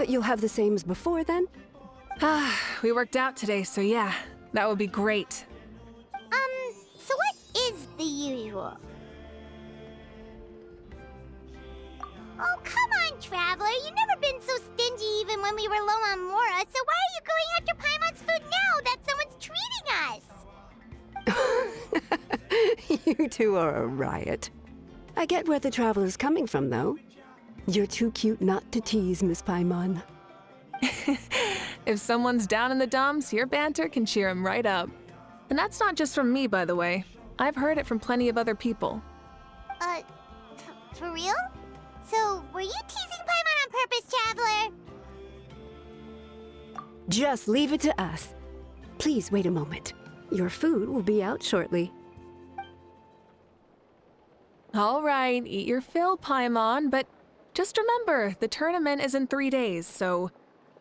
You'll have the same as before, then? We worked out today, so yeah, that would be great. So what is the usual? Oh, come on, Traveler. You've never been so stingy even when we were low on Mora, so why are you going after Paimon's food now that someone's treating us? You two are a riot. I get where the Traveler's coming from, though. You're too cute not to tease, Miss Paimon. If someone's down in the dumps, your banter can cheer him right up. And that's not just from me, by the way. I've heard it from plenty of other people. For real? So, were you teasing Paimon on purpose, Traveler? Just leave it to us. Please wait a moment. Your food will be out shortly. All right, eat your fill, Paimon, but just remember, the tournament is in 3 days, so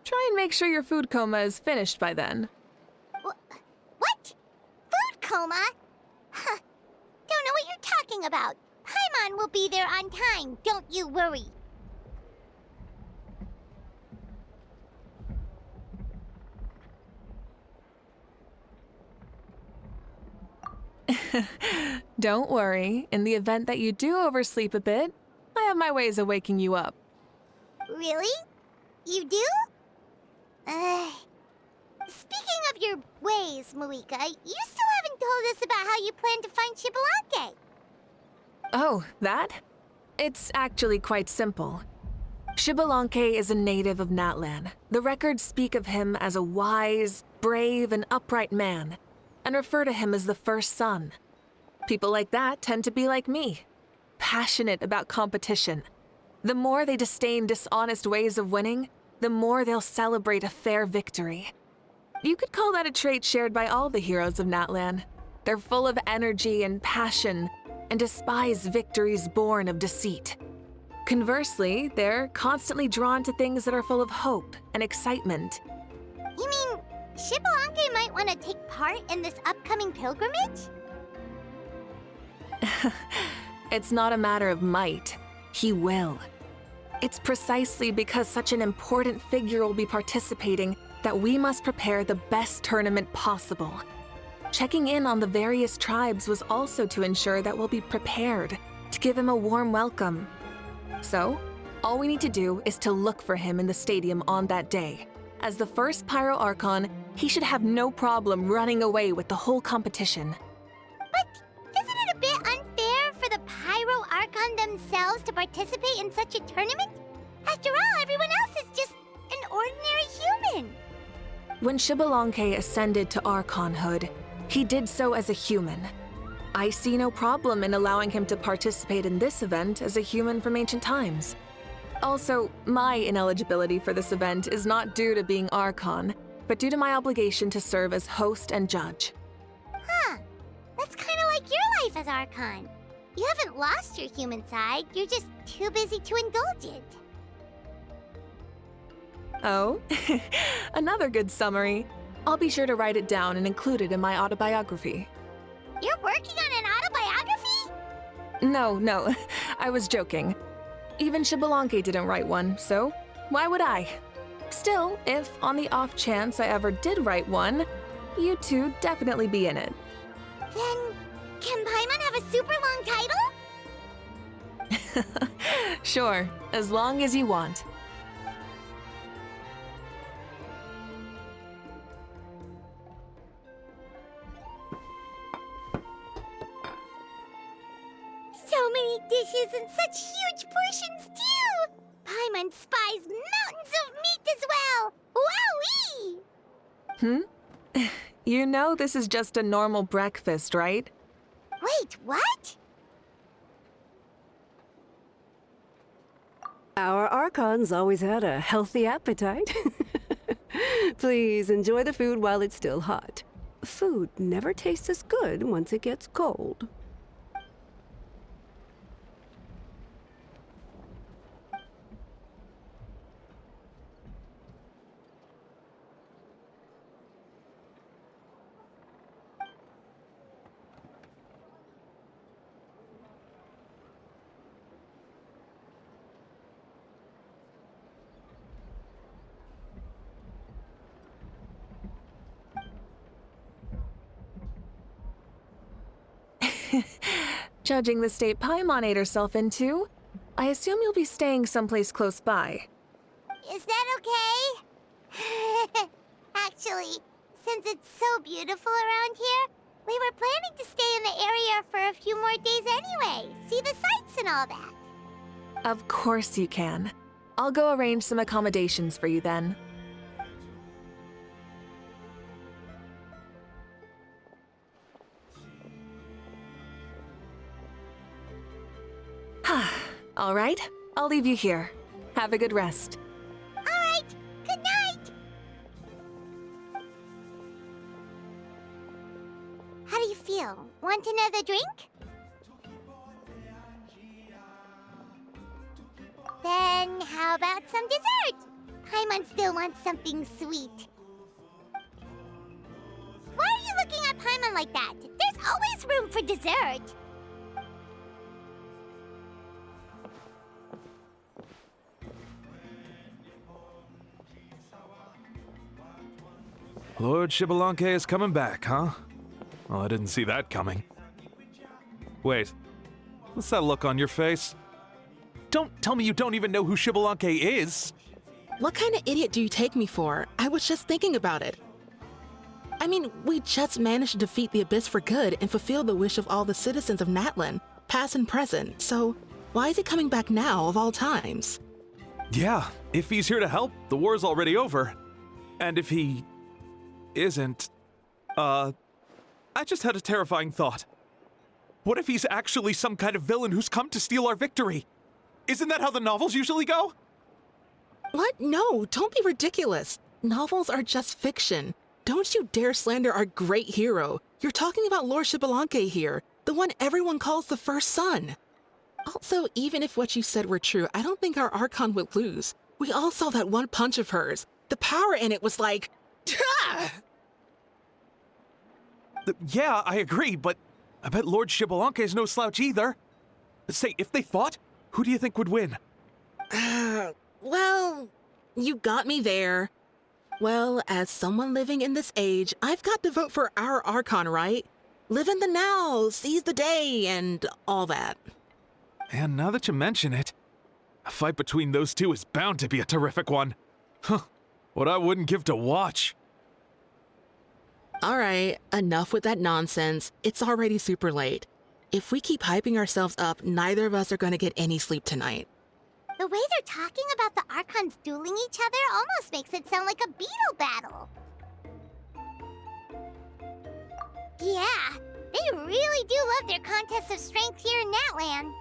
try and make sure your food coma is finished by then. What? Food coma? Huh. Don't know what you're talking about. Paimon will be there on time, don't you worry. Don't worry, in the event that you do oversleep a bit, I have my ways of waking you up. Really? You do? Speaking of your ways, Mavuika, you still haven't told us about how you plan to find Xbalanque. Oh, that? It's actually quite simple. Xbalanque is a native of Natlan. The records speak of him as a wise, brave, and upright man, and refer to him as the first son. People like that tend to be like me, passionate about competition. The more they disdain dishonest ways of winning, the more they'll celebrate a fair victory. You could call that a trait shared by all the heroes of Natlan. They're full of energy and passion, and despise victories born of deceit. Conversely, they're constantly drawn to things that are full of hope and excitement. You mean Xbalanque might want to take part in this upcoming pilgrimage? It's not a matter of might. He will. It's precisely because such an important figure will be participating that we must prepare the best tournament possible. Checking in on the various tribes was also to ensure that we'll be prepared to give him a warm welcome. So, all we need to do is to look for him in the stadium on that day. As the first Pyro Archon, he should have no problem running away with the whole competition. But isn't it a bit unfair for the Pyro Archon themselves to participate in such a tournament? After all, everyone else is just an ordinary human. When Xbalanque ascended to Archonhood, he did so as a human. I see no problem in allowing him to participate in this event as a human from ancient times. Also, my ineligibility for this event is not due to being Archon, but due to my obligation to serve as host and judge. Huh. That's kind of like your life as Archon. You haven't lost your human side, you're just too busy to indulge it. Oh, another good summary. I'll be sure to write it down and include it in my autobiography. You're working on an autobiography? No, I was joking. Even Xbalanque didn't write one, so why would I? Still, if on the off chance I ever did write one, you two definitely be in it. Then, can Paimon have a super long title? Sure, as long as you want. So many dishes and such huge portions, too! Paimon spies mountains of meat as well! Wowee! You know this is just a normal breakfast, right? Wait, what? Our Archon's always had a healthy appetite. Please enjoy the food while it's still hot. Food never tastes as good once it gets cold. Judging the state Paimon ate herself into, I assume you'll be staying someplace close by. Is that okay? Actually, since it's so beautiful around here, we were planning to stay in the area for a few more days anyway. See the sights and all that. Of course you can. I'll go arrange some accommodations for you then. All right, I'll leave you here. Have a good rest. All right, good night. How do you feel? Want another drink? Then how about some dessert? Paimon still wants something sweet. Why are you looking at Paimon like that? There's always room for dessert. Lord Xbalanque is coming back, huh? Well, I didn't see that coming. Wait, what's that look on your face? Don't tell me you don't even know who Xbalanque is! What kind of idiot do you take me for? I was just thinking about it. I mean, we just managed to defeat the Abyss for good and fulfill the wish of all the citizens of Natlan, past and present, so why is he coming back now of all times? Yeah, if he's here to help, the war's already over. And if he isn't, I just had a terrifying thought. What if he's actually some kind of villain who's come to steal our victory? Isn't that how the novels usually go? What? No, don't be ridiculous. Novels are just fiction. Don't you dare slander our great hero. You're talking about Lord Xbalanque here, the one everyone calls the first son. Also, even if what you said were true, I don't think our Archon would lose. We all saw that one punch of hers. The power in it was like... Yeah, I agree, but I bet Lord Xbalanque is no slouch either. Say, if they fought, who do you think would win? Well, you got me there. Well, as someone living in this age, I've got to vote for our Archon, right? Live in the now, seize the day, and all that. And now that you mention it, a fight between those two is bound to be a terrific one. Huh, what I wouldn't give to watch. All right, enough with that nonsense. It's already super late. If we keep hyping ourselves up, neither of us are going to get any sleep tonight. The way they're talking about the Archons dueling each other almost makes it sound like a beetle battle. Yeah, they really do love their contests of strength here in Natlan.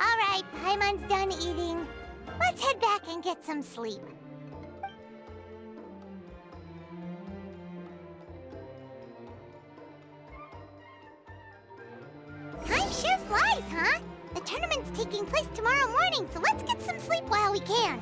Alright, Paimon's done eating. Let's head back and get some sleep. Time sure flies, huh? The tournament's taking place tomorrow morning, so let's get some sleep while we can.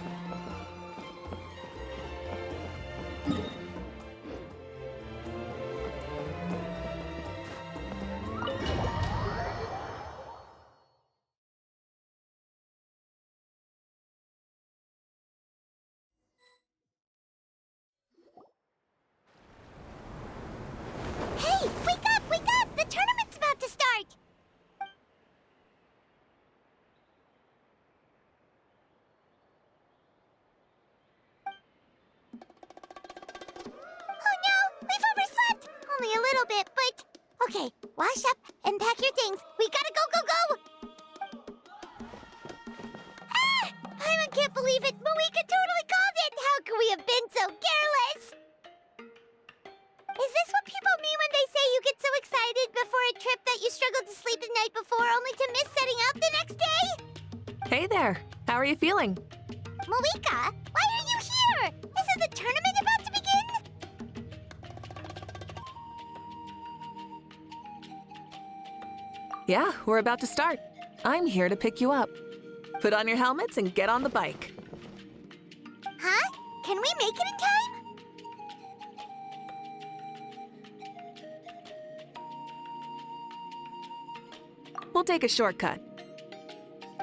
Hey, wake up, wake up! The tournament's about to start! Oh no, we've overslept! Only a little bit, but... Okay, wash up and pack your things. We gotta go, go, go! Ah! I can't believe it. Mavuika totally called it. How could we have been so careless? Is this what people mean when they say you get so excited before a trip that you struggled to sleep the night before only to miss setting out the next day? Hey there. How are you feeling? Mavuika, why are you here? Isn't the tournament about to begin? Yeah, we're about to start. I'm here to pick you up. Put on your helmets and get on the bike. Huh? Can we make it in time? We'll take a shortcut.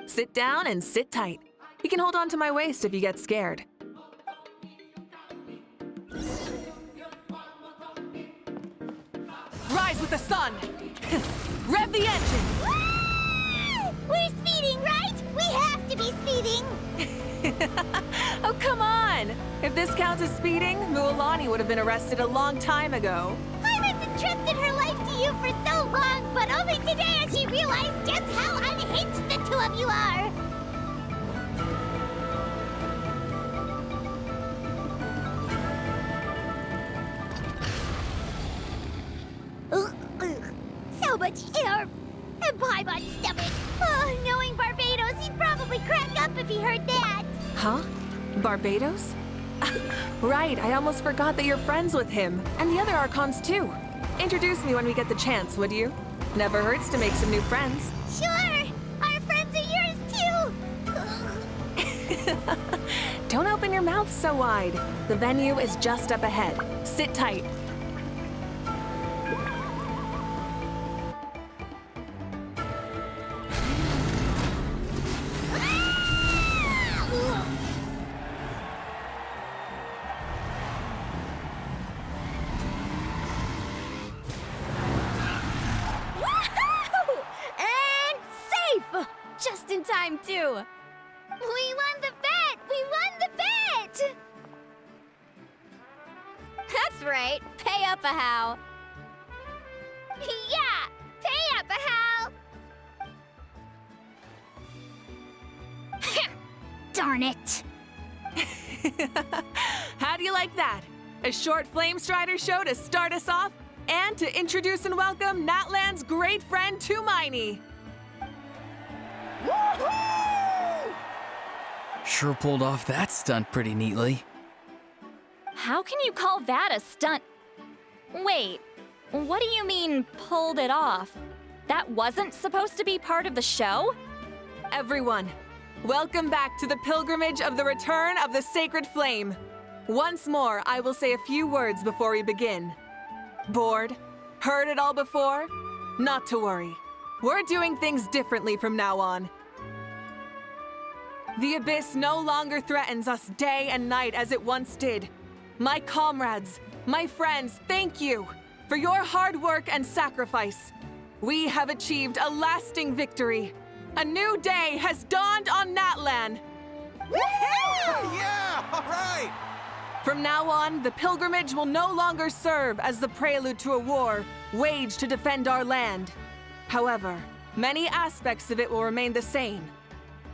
Sit down and sit tight. You can hold on to my waist if you get scared. Rise with the sun! Rev the engine! We're speeding, right? We have to be speeding! Oh, come on! If this counts as speeding, Mualani would have been arrested a long time ago. Pirates entrusted her life to you for so long, but only today has she realized just how unhinged the two of you are! So much air! And Paimon's stomach! Oh, knowing Barbados, he'd probably crack up if he heard that! Huh? Barbados? Right, I almost forgot that you're friends with him. And the other Archons, too. Introduce me when we get the chance, would you? Never hurts to make some new friends. Sure! Our friends are yours, too! Don't open your mouth so wide. The venue is just up ahead. Sit tight. Just in time, too. We won the bet! We won the bet! That's right. Pay up a how. Yeah! Pay up a how! Darn it! How do you like that? A short Flamestrider show to start us off, and to introduce and welcome Natlan's great friend Tumaini. Sure pulled off that stunt pretty neatly. How can you call that a stunt? Wait, what do you mean, pulled it off? That wasn't supposed to be part of the show? Everyone, welcome back to the pilgrimage of the return of the Sacred Flame. Once more, I will say a few words before we begin. Bored? Heard it all before? Not to worry. We're doing things differently from now on. The Abyss no longer threatens us day and night as it once did. My comrades, my friends, thank you for your hard work and sacrifice. We have achieved a lasting victory. A new day has dawned on Natlan. Yeah! All right! From now on, the pilgrimage will no longer serve as the prelude to a war waged to defend our land. However, many aspects of it will remain the same.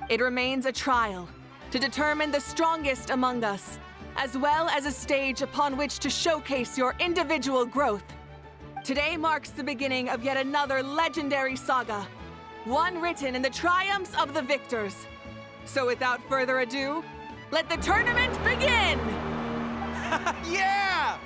It remains a trial to determine the strongest among us, as well as a stage upon which to showcase your individual growth. Today marks the beginning of yet another legendary saga, one written in the triumphs of the victors. So without further ado, let the tournament begin! Yeah!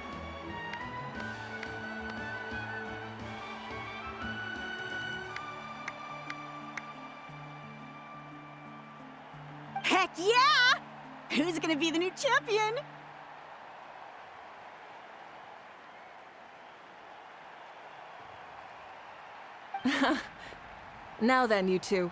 Heck yeah! Who's gonna be the new champion? Now then, you two.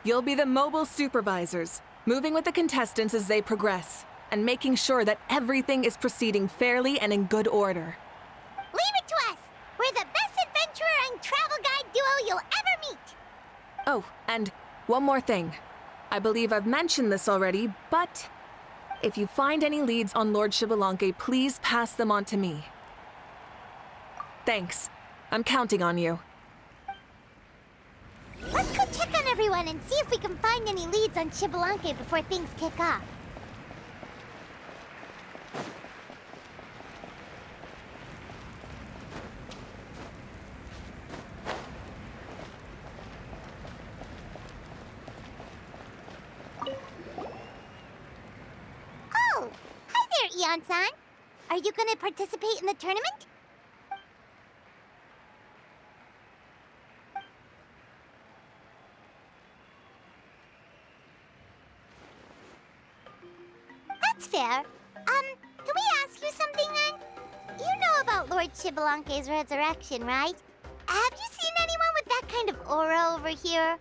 You'll be the mobile supervisors, moving with the contestants as they progress, and making sure that everything is proceeding fairly and in good order. Leave it to us! We're the best adventurer and travel guide duo you'll ever meet! Oh, and one more thing. I believe I've mentioned this already, but if you find any leads on Lord Xbalanque, please pass them on to me. Thanks. I'm counting on you. everyone and see if we can find any leads on Xbalanque before things kick off. Oh, hi there, Eon-san. Are you gonna participate in the tournament? That's fair. Can we ask you something then? You know about Lord Xbalanque's resurrection, right? Have you seen anyone with that kind of aura over here?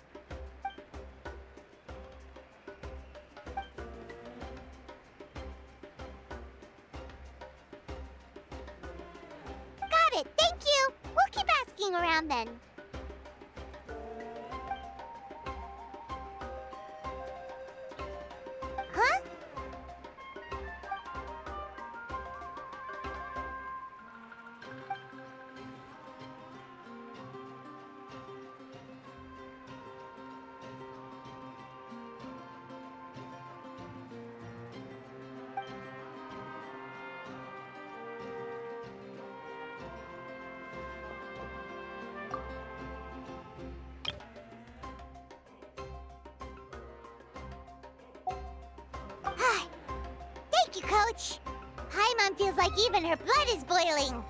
Got it, thank you. We'll keep asking around then. Huh? Thank you, Coach. Paimon feels like even her blood is boiling.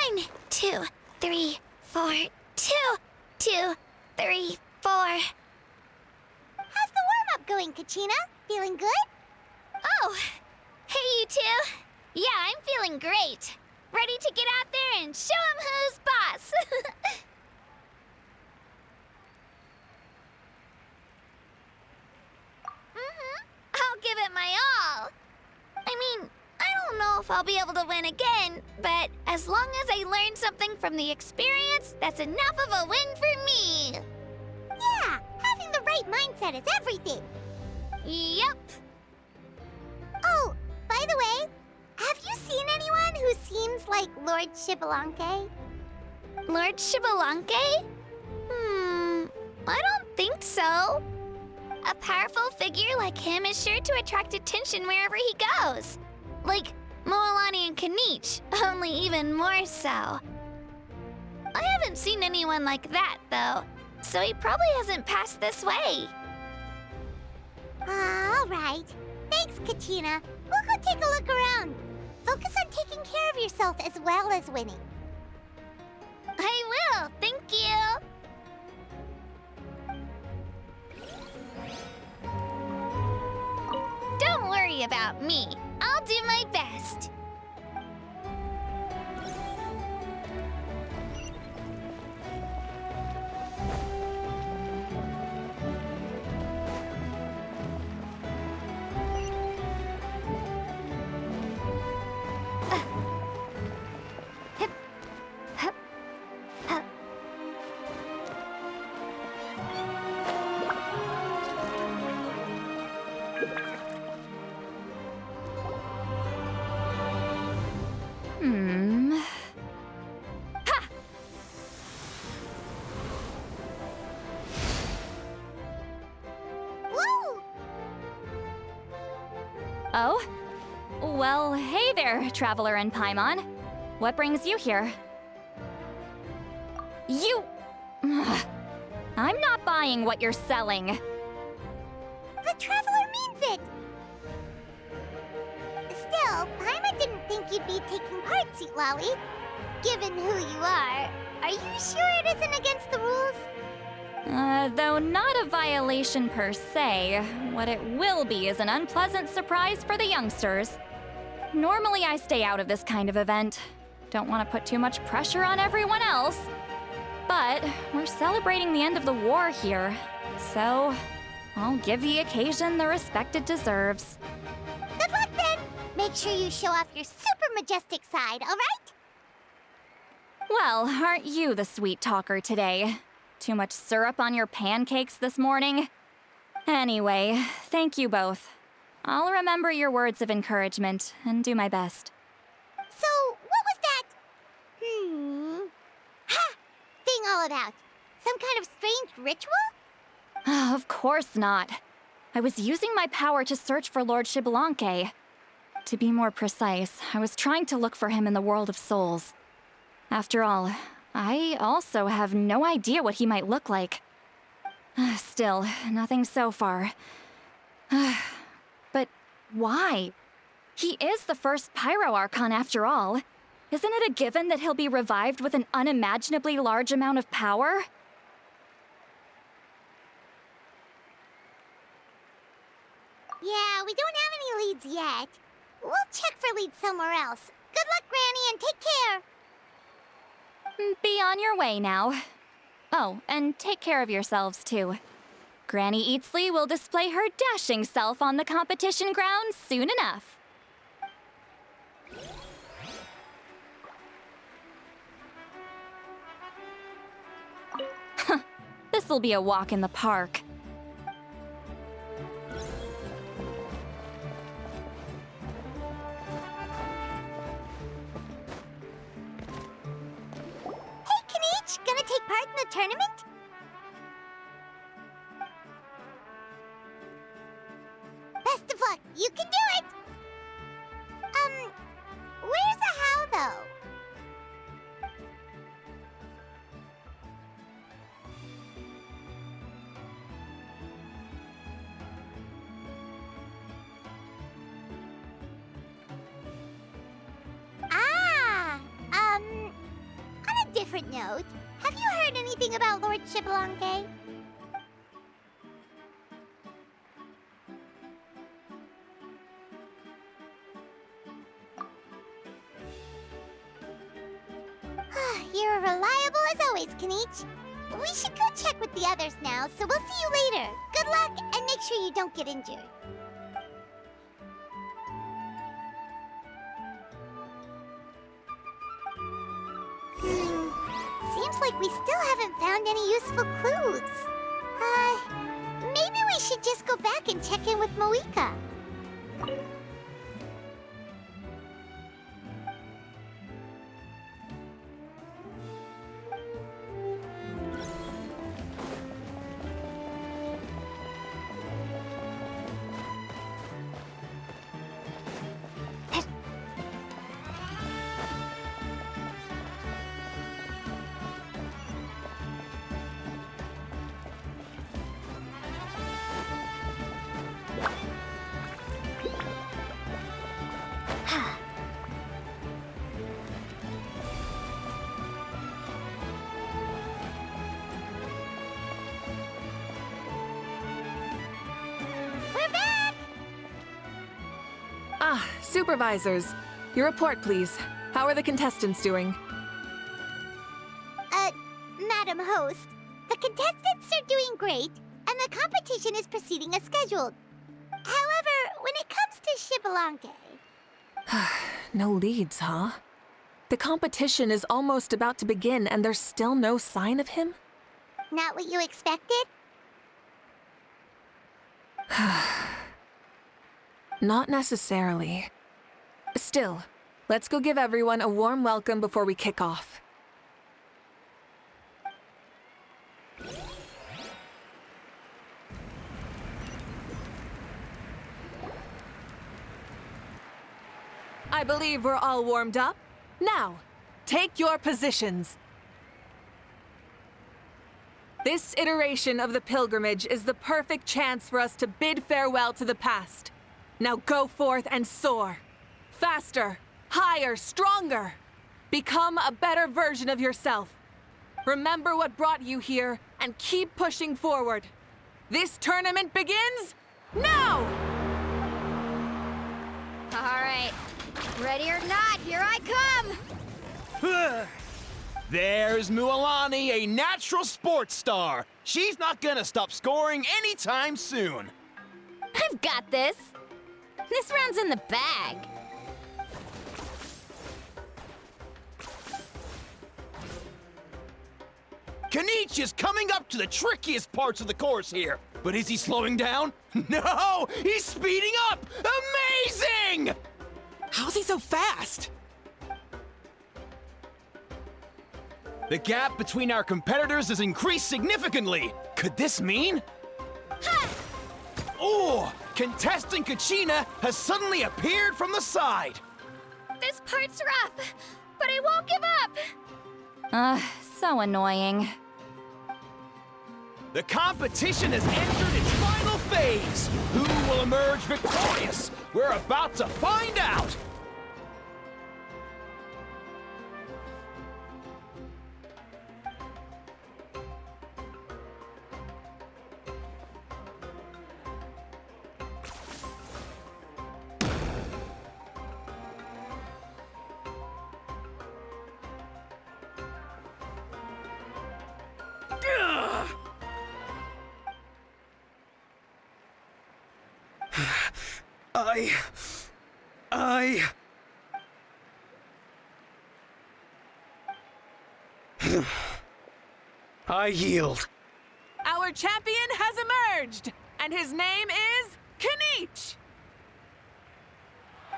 One, 2, 3, 4, 2, 2, 3, 4. How's the warm-up going, Kachina? Feeling good? Oh, hey you two. Yeah, I'm feeling great. Ready to get out there and show 'em who's boss. I'll give it my all. I mean, I don't know if I'll be able to win again, but as long as I learn something from the experience, that's enough of a win for me. Yeah, having the right mindset is everything. Yep. Oh, by the way, have you seen anyone who seems like Lord Xbalanque? Lord Xbalanque? I don't think so. A powerful figure like him is sure to attract attention wherever he goes. Like Moalani and Kanich, only even more so. I haven't seen anyone like that, though, so he probably hasn't passed this way. All right. Thanks, Kachina. We'll go take a look around. Focus on taking care of yourself as well as winning. I will, thank you. Don't worry about me. I'll do my best. Woo! Oh? Well, hey there, Traveler and Paimon. What brings you here? You... I'm not buying what you're selling. The Traveler means it! Still, Well, Paimon didn't think you'd be taking part, Sweet Lolly. Given who you are you sure it isn't against the rules? Though not a violation per se, what it will be is an unpleasant surprise for the youngsters. Normally I stay out of this kind of event. Don't want to put too much pressure on everyone else. But we're celebrating the end of the war here, so I'll give the occasion the respect it deserves. Good luck then! Make sure you show off your super majestic side, alright? Well, aren't you the sweet talker today? Too much syrup on your pancakes this morning? Anyway, thank you both. I'll remember your words of encouragement and do my best. So, what was that? Ha! Thing all about? Some kind of strange ritual? Of course not. I was using my power to search for Lord Xbalanque. To be more precise, I was trying to look for him in the world of souls. After all, I also have no idea what he might look like. Still, nothing so far. But why? He is the first Pyro Archon after all. Isn't it a given that he'll be revived with an unimaginably large amount of power? Yeah, we don't have any leads yet. We'll check for leads somewhere else. Good luck, Granny, and take care! Be on your way now. Oh, and take care of yourselves, too. Granny Eatsley will display her dashing self on the competition grounds soon enough. This'll be a walk in the park. Gonna take part in the tournament? Best of luck, you can do it! Where's the how, though? On a different note, have you heard anything about Lord Xbalanque? You're reliable as always, Kanichi. We should go check with the others now, so we'll see you later. Good luck, and make sure you don't get injured. Seems like we still haven't found any useful clues. Maybe we should just go back and check in with Mavuika. Supervisors, your report, please. How are the contestants doing? Madam Host, the contestants are doing great, and the competition is proceeding as scheduled. However, when it comes to Xbalanque... No leads, huh? The competition is almost about to begin, and there's still no sign of him? Not what you expected? Not necessarily. Still, let's go give everyone a warm welcome before we kick off. I believe we're all warmed up. Now, take your positions. This iteration of the pilgrimage is the perfect chance for us to bid farewell to the past. Now go forth and soar. Faster, higher, stronger. Become a better version of yourself. Remember what brought you here and keep pushing forward. This tournament begins now! All right. Ready or not, here I come! There's Mualani, a natural sports star. She's not gonna stop scoring anytime soon. I've got this. This round's in the bag. Kenichi is coming up to the trickiest parts of the course here. But is he slowing down? No! He's speeding up! Amazing! How's he so fast? The gap between our competitors has increased significantly. Could this mean? Oh! Contestant Kachina has suddenly appeared from the side. This part's rough, but I won't give up. So annoying. The competition has entered its final phase. Who will emerge victorious? We're about to find out. I yield. Our champion has emerged, and his name is Kenichi!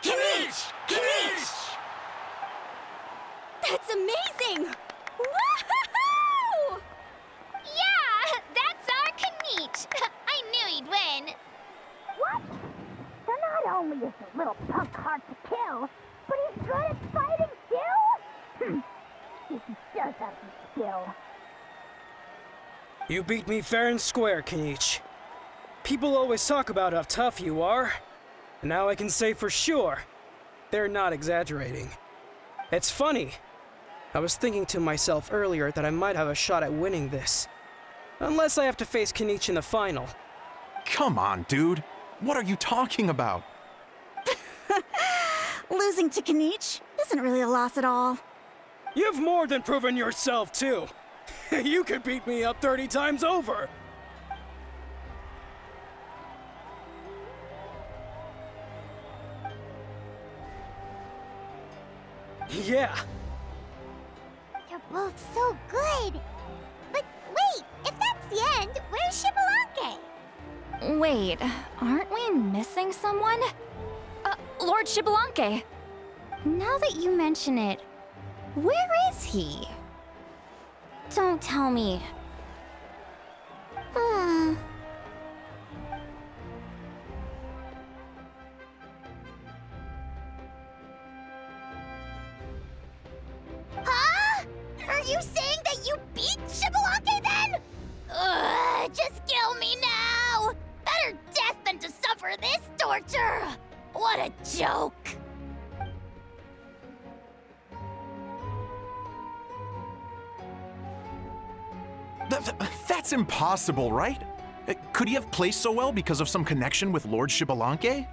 Kenichi! Kenichi! That's amazing! Woohoo! Yeah, that's our Kenichi. I knew he'd win. What? So not only is the little punk hard to kill, but he's good at fighting too? He does have some skill. You beat me fair and square, Kenichi. People always talk about how tough you are, and now I can say for sure, they're not exaggerating. It's funny. I was thinking to myself earlier that I might have a shot at winning this. Unless I have to face Kenichi in the final. Come on, dude. What are you talking about? Losing to Kenichi isn't really a loss at all. You've more than proven yourself, too. You could beat me up 30 times over. Yeah. They're both so good. But wait, if that's the end, where's Shibalanke? Wait, aren't we missing someone? Lord Shibalanke. Now that you mention it, where is he? Don't tell me. Huh? Are you saying that you beat Shibalanke then? Just kill me now! Better death than to suffer this torture! What a joke! That's impossible, right? Could he have placed so well because of some connection with Lord Shibalanke?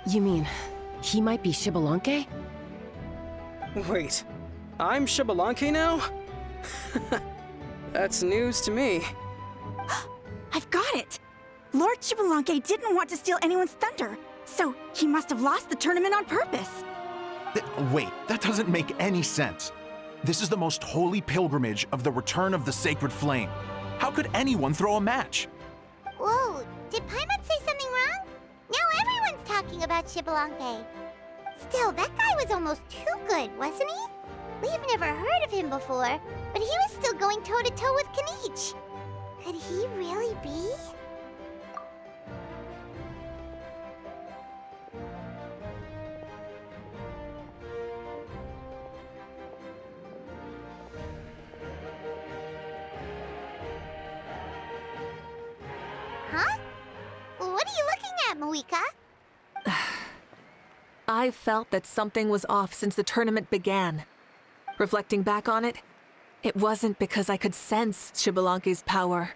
You mean, he might be Shibalanke? Wait, I'm Shibalanke now? That's news to me. I've got it! Lord Shibalanke didn't want to steal anyone's thunder, so he must have lost the tournament on purpose. Wait, that doesn't make any sense. This is the most holy pilgrimage of the return of the sacred flame. How could anyone throw a match? Whoa, did Paimon say something wrong? Now everyone's talking about Shibalanke. Still, that guy was almost too good, wasn't he? We've never heard of him before, but he was still going toe-to-toe with Kenichi. Could he really be? Huh? What are you looking at, Mavuika? I've felt that something was off since the tournament began. Reflecting back on it, it wasn't because I could sense Xbalanque's power,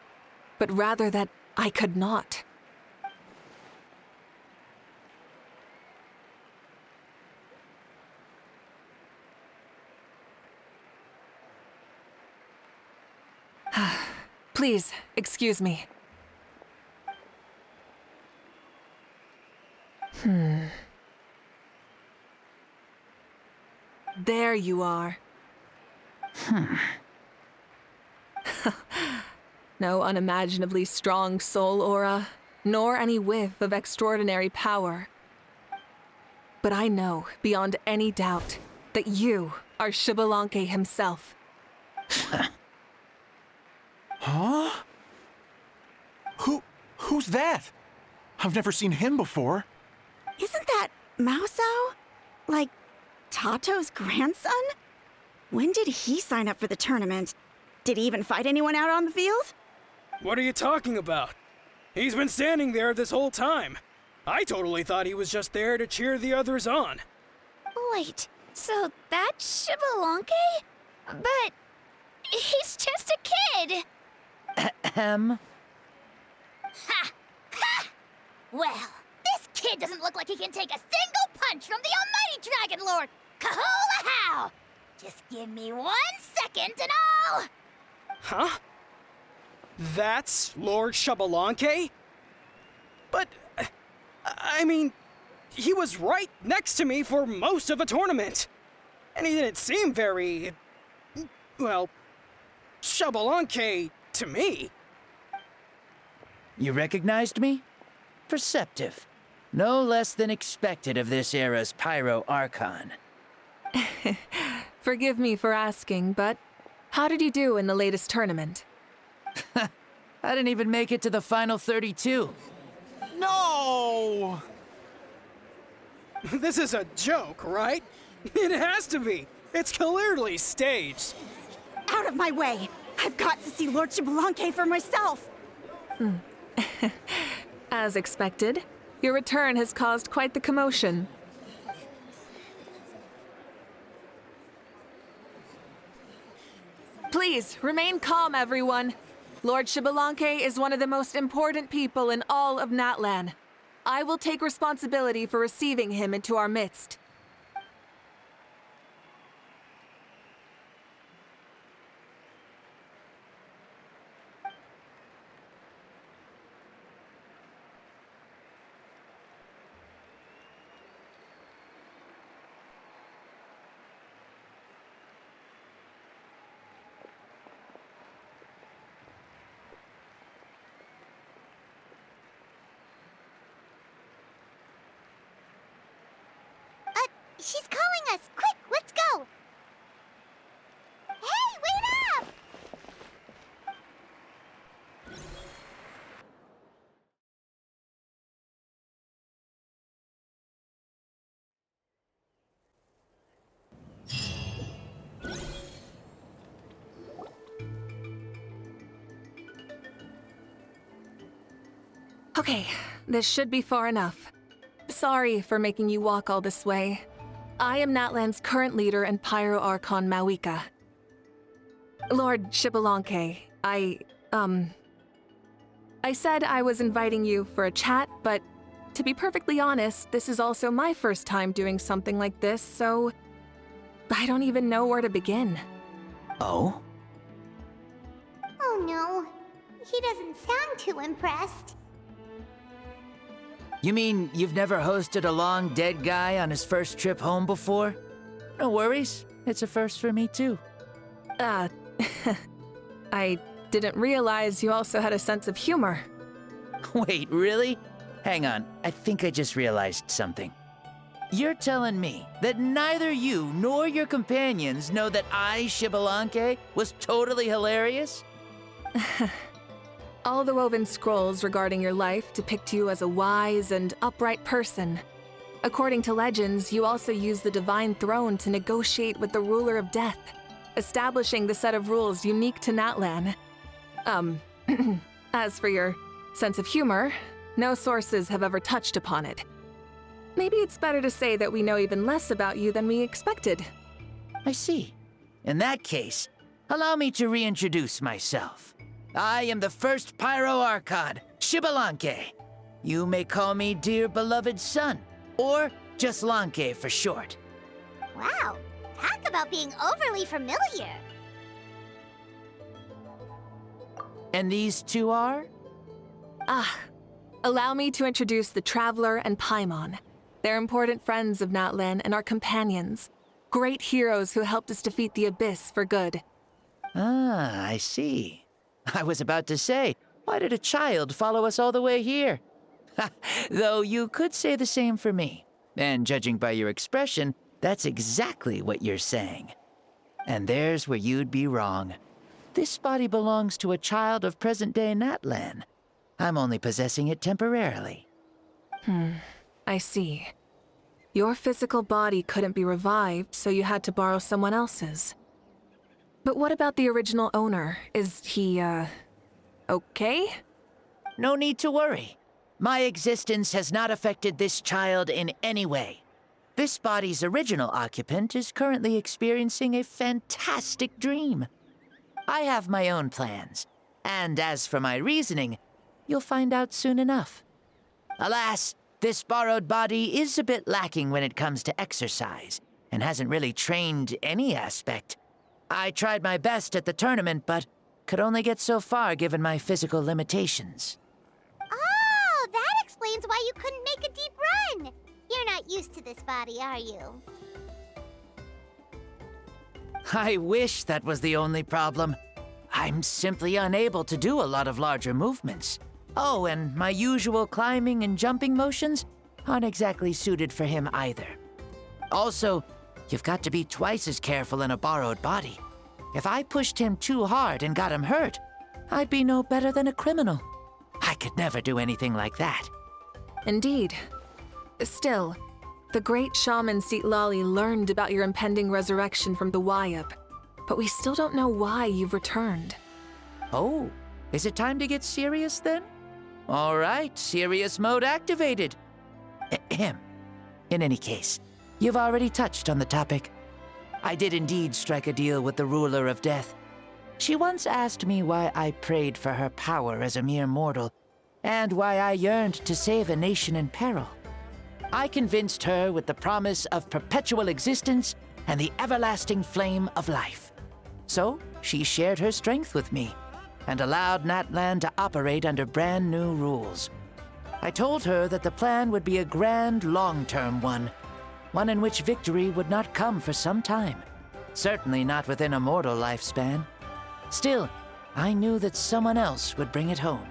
but rather that I could not. Please, excuse me. There you are. No unimaginably strong soul aura, nor any whiff of extraordinary power. But I know, beyond any doubt, that you are Xbalanque himself. Huh? Who's that? I've never seen him before. Isn't that Mauso? Like, Tato's grandson? When did he sign up for the tournament? Did he even fight anyone out on the field? What are you talking about? He's been standing there this whole time. I totally thought he was just there to cheer the others on. Wait, so that's Xbalanque? But he's just a kid. Ahem. Ha! Ha! Well, this kid doesn't look like he can take a single punch from the almighty Dragon Lord! Kahula how! Just give me 1 second and I'll... Huh? That's Lord Xbalanque? But, I mean, he was right next to me for most of the tournament. And he didn't seem very, well, Xbalanque to me. You recognized me? Perceptive. No less than expected of this era's Pyro Archon. Forgive me for asking, but how did you do in the latest tournament? I didn't even make it to the final 32. No! This is a joke, right? It has to be. It's clearly staged. Out of my way! I've got to see Lord Xbalanque for myself! As expected, your return has caused quite the commotion. Please, remain calm, everyone. Lord Xbalanque is one of the most important people in all of Natlan. I will take responsibility for receiving him into our midst. She's calling us! Quick, let's go! Hey, wait up! Okay, this should be far enough. Sorry for making you walk all this way. I am Natlan's current leader and Pyro Archon Mavuika. Lord Xbalanque, I said I was inviting you for a chat, but to be perfectly honest, this is also my first time doing something like this, so I don't even know where to begin. Oh? Oh no, he doesn't sound too impressed. You mean you've never hosted a long dead guy on his first trip home before? No worries. It's a first for me, too. I didn't realize you also had a sense of humor. Wait, really? Hang on. I think I just realized something. You're telling me that neither you nor your companions know that I, Xbalanque, was totally hilarious? All the woven scrolls regarding your life depict you as a wise and upright person. According to legends, you also use the Divine Throne to negotiate with the Ruler of Death, establishing the set of rules unique to Natlan. As for your sense of humor, no sources have ever touched upon it. Maybe it's better to say that we know even less about you than we expected. I see. In that case, allow me to reintroduce myself. I am the first Pyro Archon, Xbalanque. You may call me dear beloved son, or just Lanque for short. Wow, talk about being overly familiar. And these two are? Allow me to introduce the Traveler and Paimon. They're important friends of Natlan and our companions. Great heroes who helped us defeat the Abyss for good. Ah, I see. I was about to say, why did a child follow us all the way here? Though you could say the same for me. And judging by your expression, that's exactly what you're saying. And there's where you'd be wrong. This body belongs to a child of present-day Natlan. I'm only possessing it temporarily. I see. Your physical body couldn't be revived, so you had to borrow someone else's. But what about the original owner? Is he, okay? No need to worry. My existence has not affected this child in any way. This body's original occupant is currently experiencing a fantastic dream. I have my own plans, and as for my reasoning, you'll find out soon enough. Alas, this borrowed body is a bit lacking when it comes to exercise, and hasn't really trained any aspect. I tried my best at the tournament, but could only get so far given my physical limitations. Oh, that explains why you couldn't make a deep run. You're not used to this body, are you? I wish that was the only problem. I'm simply unable to do a lot of larger movements. Oh, and my usual climbing and jumping motions aren't exactly suited for him either. Also, you've got to be twice as careful in a borrowed body. If I pushed him too hard and got him hurt, I'd be no better than a criminal. I could never do anything like that. Indeed. Still, the great shaman Seatlali learned about your impending resurrection from the Wayup, but we still don't know why you've returned. Oh, is it time to get serious then? All right, serious mode activated. Ahem. In any case, you've already touched on the topic. I did indeed strike a deal with the ruler of death. She once asked me why I prayed for her power as a mere mortal, and why I yearned to save a nation in peril. I convinced her with the promise of perpetual existence and the everlasting flame of life. So, she shared her strength with me, and allowed Natlan to operate under brand new rules. I told her that the plan would be a grand, long-term one in which victory would not come for some time, certainly not within a mortal lifespan. Still, I knew that someone else would bring it home.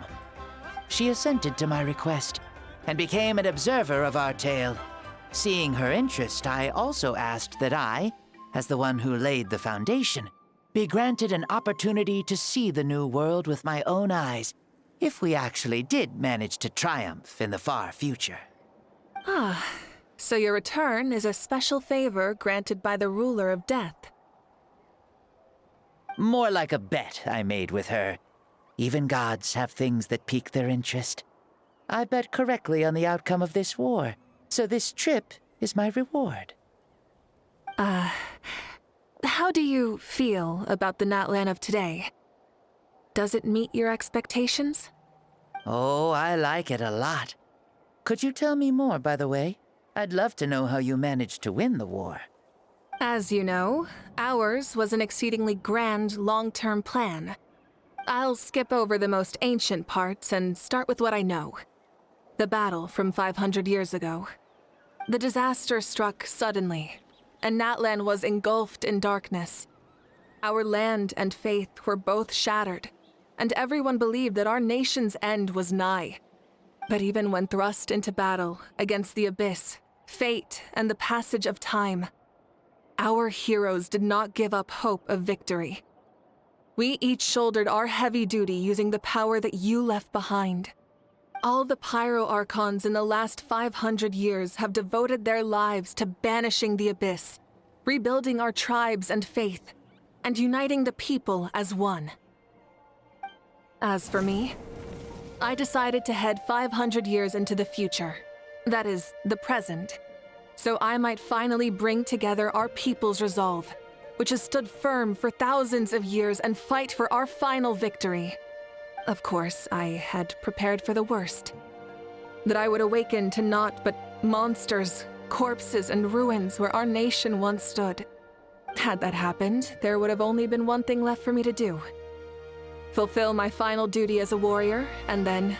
She assented to my request, and became an observer of our tale. Seeing her interest, I also asked that I, as the one who laid the foundation, be granted an opportunity to see the new world with my own eyes, if we actually did manage to triumph in the far future. So your return is a special favor granted by the ruler of death. More like a bet I made with her. Even gods have things that pique their interest. I bet correctly on the outcome of this war, so this trip is my reward. How do you feel about the Natlan of today? Does it meet your expectations? Oh, I like it a lot. Could you tell me more, by the way? I'd love to know how you managed to win the war. As you know, ours was an exceedingly grand, long-term plan. I'll skip over the most ancient parts and start with what I know. The battle from 500 years ago. The disaster struck suddenly, and Natlan was engulfed in darkness. Our land and faith were both shattered, and everyone believed that our nation's end was nigh. But even when thrust into battle against the Abyss, fate, and the passage of time, our heroes did not give up hope of victory. We each shouldered our heavy duty using the power that you left behind. All the Pyro Archons in the last 500 years have devoted their lives to banishing the Abyss, rebuilding our tribes and faith, and uniting the people as one. As for me, I decided to head 500 years into the future, That is, the present. So I might finally bring together our people's resolve, which has stood firm for thousands of years, and fight for our final victory. Of course, I had prepared for the worst. That I would awaken to naught but monsters, corpses, and ruins where our nation once stood. Had that happened, there would have only been one thing left for me to do. Fulfill my final duty as a warrior, and then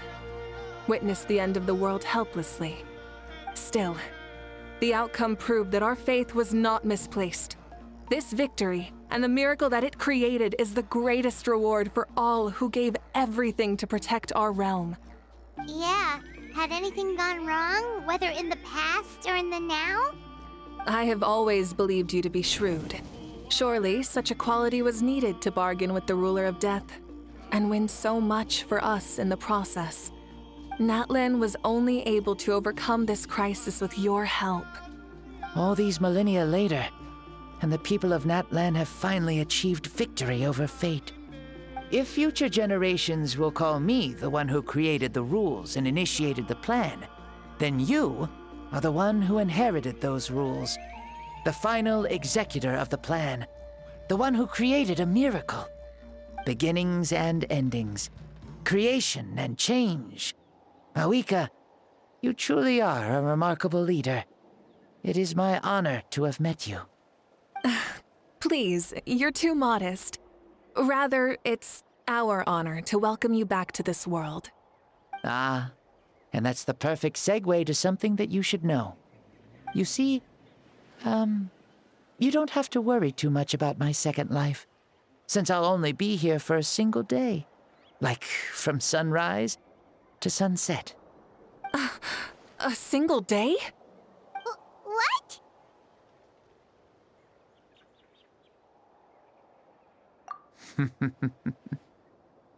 witness the end of the world helplessly. Still, the outcome proved that our faith was not misplaced. This victory, and the miracle that it created, is the greatest reward for all who gave everything to protect our realm. Yeah, had anything gone wrong, whether in the past or in the now? I have always believed you to be shrewd. Surely, such a quality was needed to bargain with the ruler of death, and win so much for us in the process. Natlan was only able to overcome this crisis with your help. All these millennia later, and the people of Natlan have finally achieved victory over fate. If future generations will call me the one who created the rules and initiated the plan, then you are the one who inherited those rules. The final executor of the plan. The one who created a miracle. Beginnings and endings. Creation and change. Mavuika, you truly are a remarkable leader. It is my honor to have met you. Please, you're too modest. Rather, it's our honor to welcome you back to this world. Ah, and that's the perfect segue to something that you should know. You see, you don't have to worry too much about my second life, since I'll only be here for a single day. Like, from sunrise to sunset. A single day? What?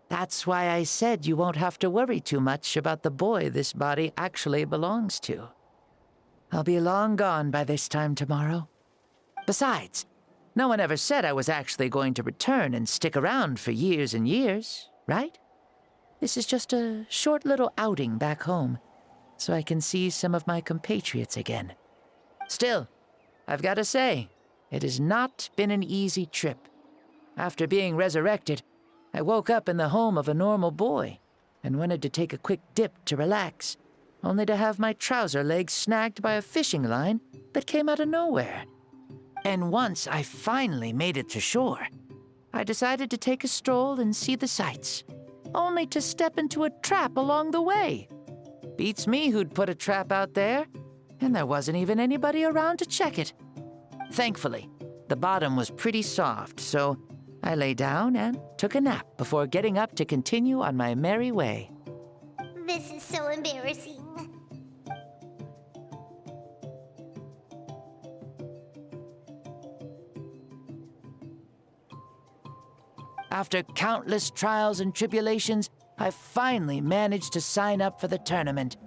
That's why I said you won't have to worry too much about the boy this body actually belongs to. I'll be long gone by this time tomorrow. Besides, no one ever said I was actually going to return and stick around for years and years, right? This is just a short little outing back home, so I can see some of my compatriots again. Still, I've got to say, it has not been an easy trip. After being resurrected, I woke up in the home of a normal boy and wanted to take a quick dip to relax, only to have my trouser legs snagged by a fishing line that came out of nowhere. And once I finally made it to shore, I decided to take a stroll and see the sights, only to step into a trap along the way. Beats me who'd put a trap out there, and there wasn't even anybody around to check it. Thankfully, the bottom was pretty soft, so I lay down and took a nap before getting up to continue on my merry way. This is so embarrassing. After countless trials and tribulations, I finally managed to sign up for the tournament.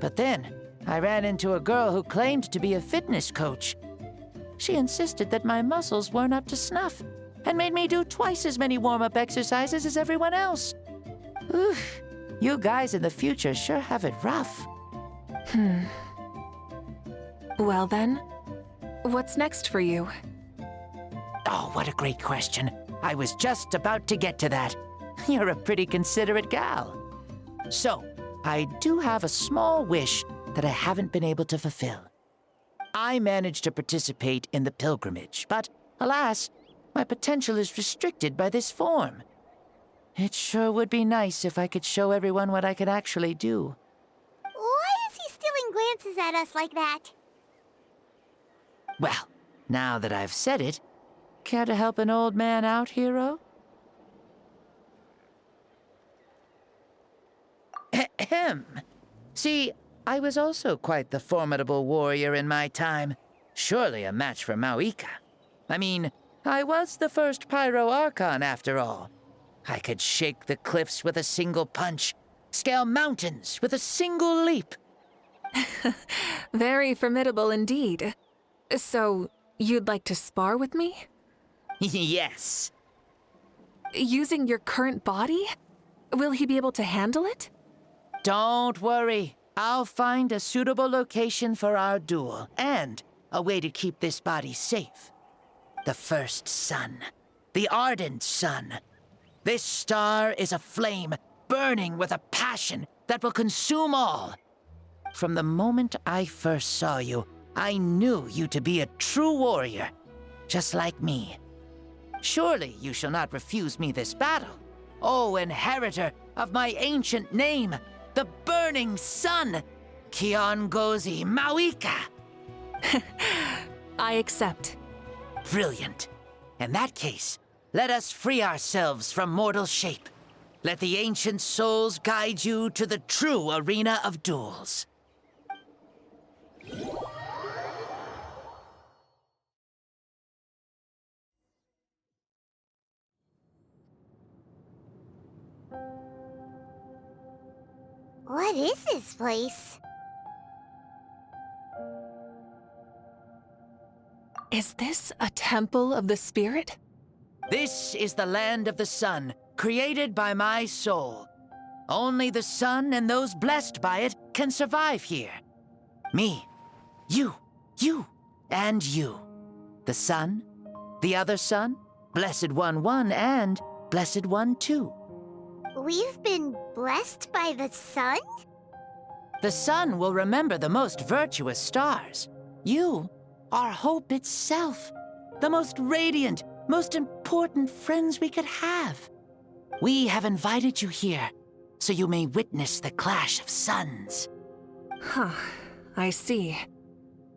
But then, I ran into a girl who claimed to be a fitness coach. She insisted that my muscles weren't up to snuff, and made me do twice as many warm-up exercises as everyone else. Oof, you guys in the future sure have it rough. Well then, what's next for you? Oh, what a great question. I was just about to get to that. You're a pretty considerate gal. So, I do have a small wish that I haven't been able to fulfill. I managed to participate in the pilgrimage, but alas, my potential is restricted by this form. It sure would be nice if I could show everyone what I can actually do. Why is he stealing glances at us like that? Well, now that I've said it, care to help an old man out, hero? Ahem. See, I was also quite the formidable warrior in my time. Surely a match for Mavuika. I mean, I was the first Pyro Archon after all. I could shake the cliffs with a single punch, scale mountains with a single leap. Very formidable indeed. So, you'd like to spar with me? Yes. Using your current body? Will he be able to handle it? Don't worry. I'll find a suitable location for our duel and a way to keep this body safe. The first sun. The ardent sun. This star is a flame burning with a passion that will consume all. From the moment I first saw you, I knew you to be a true warrior, just like me. Surely you shall not refuse me this battle, O inheritor of my ancient name, the burning sun, Kiongozi Mavuika. I accept. Brilliant. In that case, let us free ourselves from mortal shape. Let the ancient souls guide you to the true arena of duels. What is this place? Is this a temple of the spirit? This is the land of the sun, created by my soul. Only the sun and those blessed by it can survive here. Me, you, and you. The sun, the other sun, Blessed One 1, and Blessed One 2. We've been blessed by the sun? The sun will remember the most virtuous stars. You are hope itself, the most radiant, most important friends we could have. We have invited you here, so you may witness the clash of suns. Huh, I see.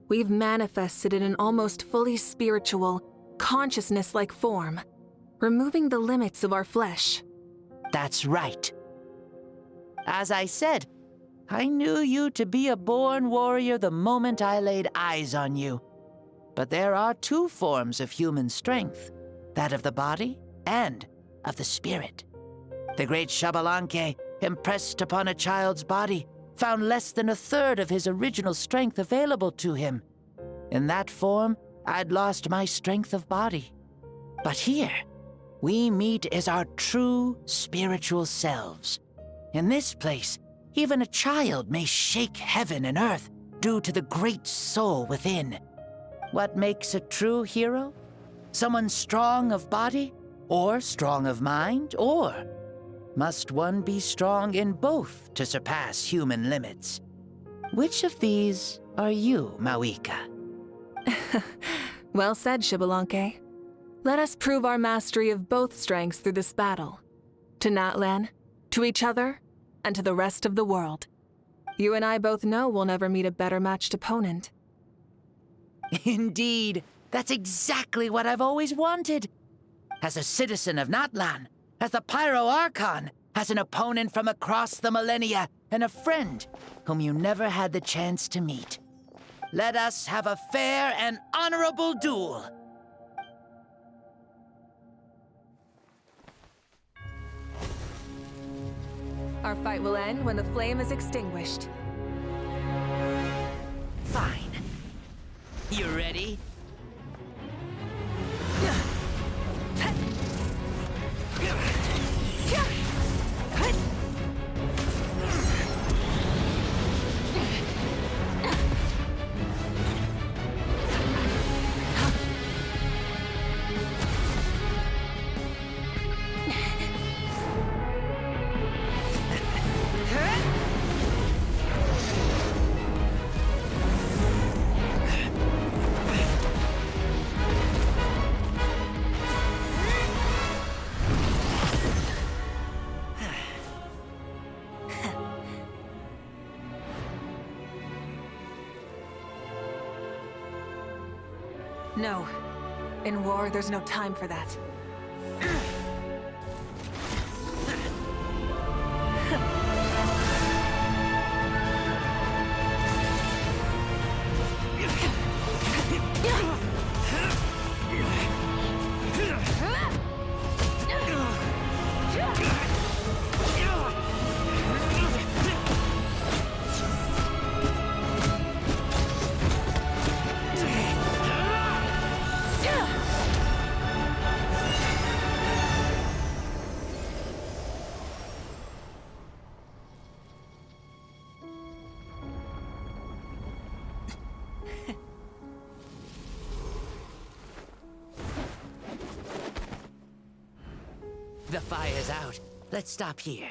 We've manifested in an almost fully spiritual, consciousness-like form, removing the limits of our flesh. That's right. As I said, I knew you to be a born warrior the moment I laid eyes on you. But there are two forms of human strength, that of the body and of the spirit. The great Xbalanque, impressed upon a child's body, found less than a third of his original strength available to him. In that form, I'd lost my strength of body. But here, we meet as our true spiritual selves. In this place, even a child may shake heaven and earth due to the great soul within. What makes a true hero? Someone strong of body, or strong of mind, or must one be strong in both to surpass human limits? Which of these are you, Mavuika? Well said, Xbalanque. Let us prove our mastery of both strengths through this battle. To Natlan, to each other, and to the rest of the world. You and I both know we'll never meet a better matched opponent. Indeed, that's exactly what I've always wanted. As a citizen of Natlan, as the Pyro Archon, as an opponent from across the millennia, and a friend whom you never had the chance to meet. Let us have a fair and honorable duel. Our fight will end when the flame is extinguished. Fine. You ready? No. In war, there's no time for that. The fire's out. Let's stop here.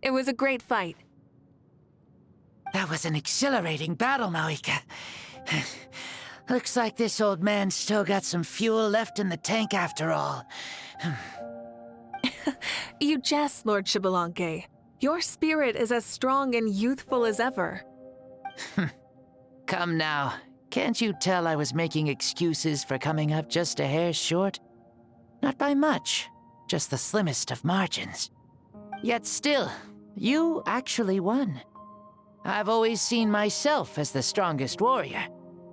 It was a great fight. That was an exhilarating battle, Mavuika. Looks like this old man's still got some fuel left in the tank after all. You jest, Lord Xbalanque. Your spirit is as strong and youthful as ever. Come now. Can't you tell I was making excuses for coming up just a hair short? Not by much, just the slimmest of margins. Yet still, you actually won. I've always seen myself as the strongest warrior,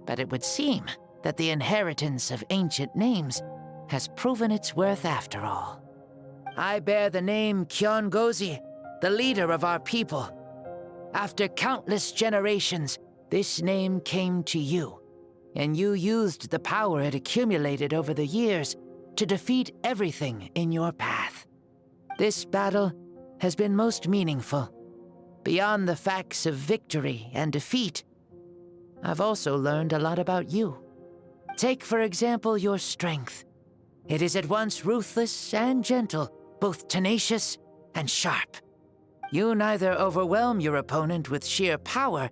but it would seem that the inheritance of ancient names has proven its worth after all. I bear the name Kiongozi, the leader of our people. After countless generations, this name came to you, and you used the power it accumulated over the years to defeat everything in your path. This battle has been most meaningful. Beyond the facts of victory and defeat, I've also learned a lot about you. Take, for example, your strength. It is at once ruthless and gentle, both tenacious and sharp. You neither overwhelm your opponent with sheer power,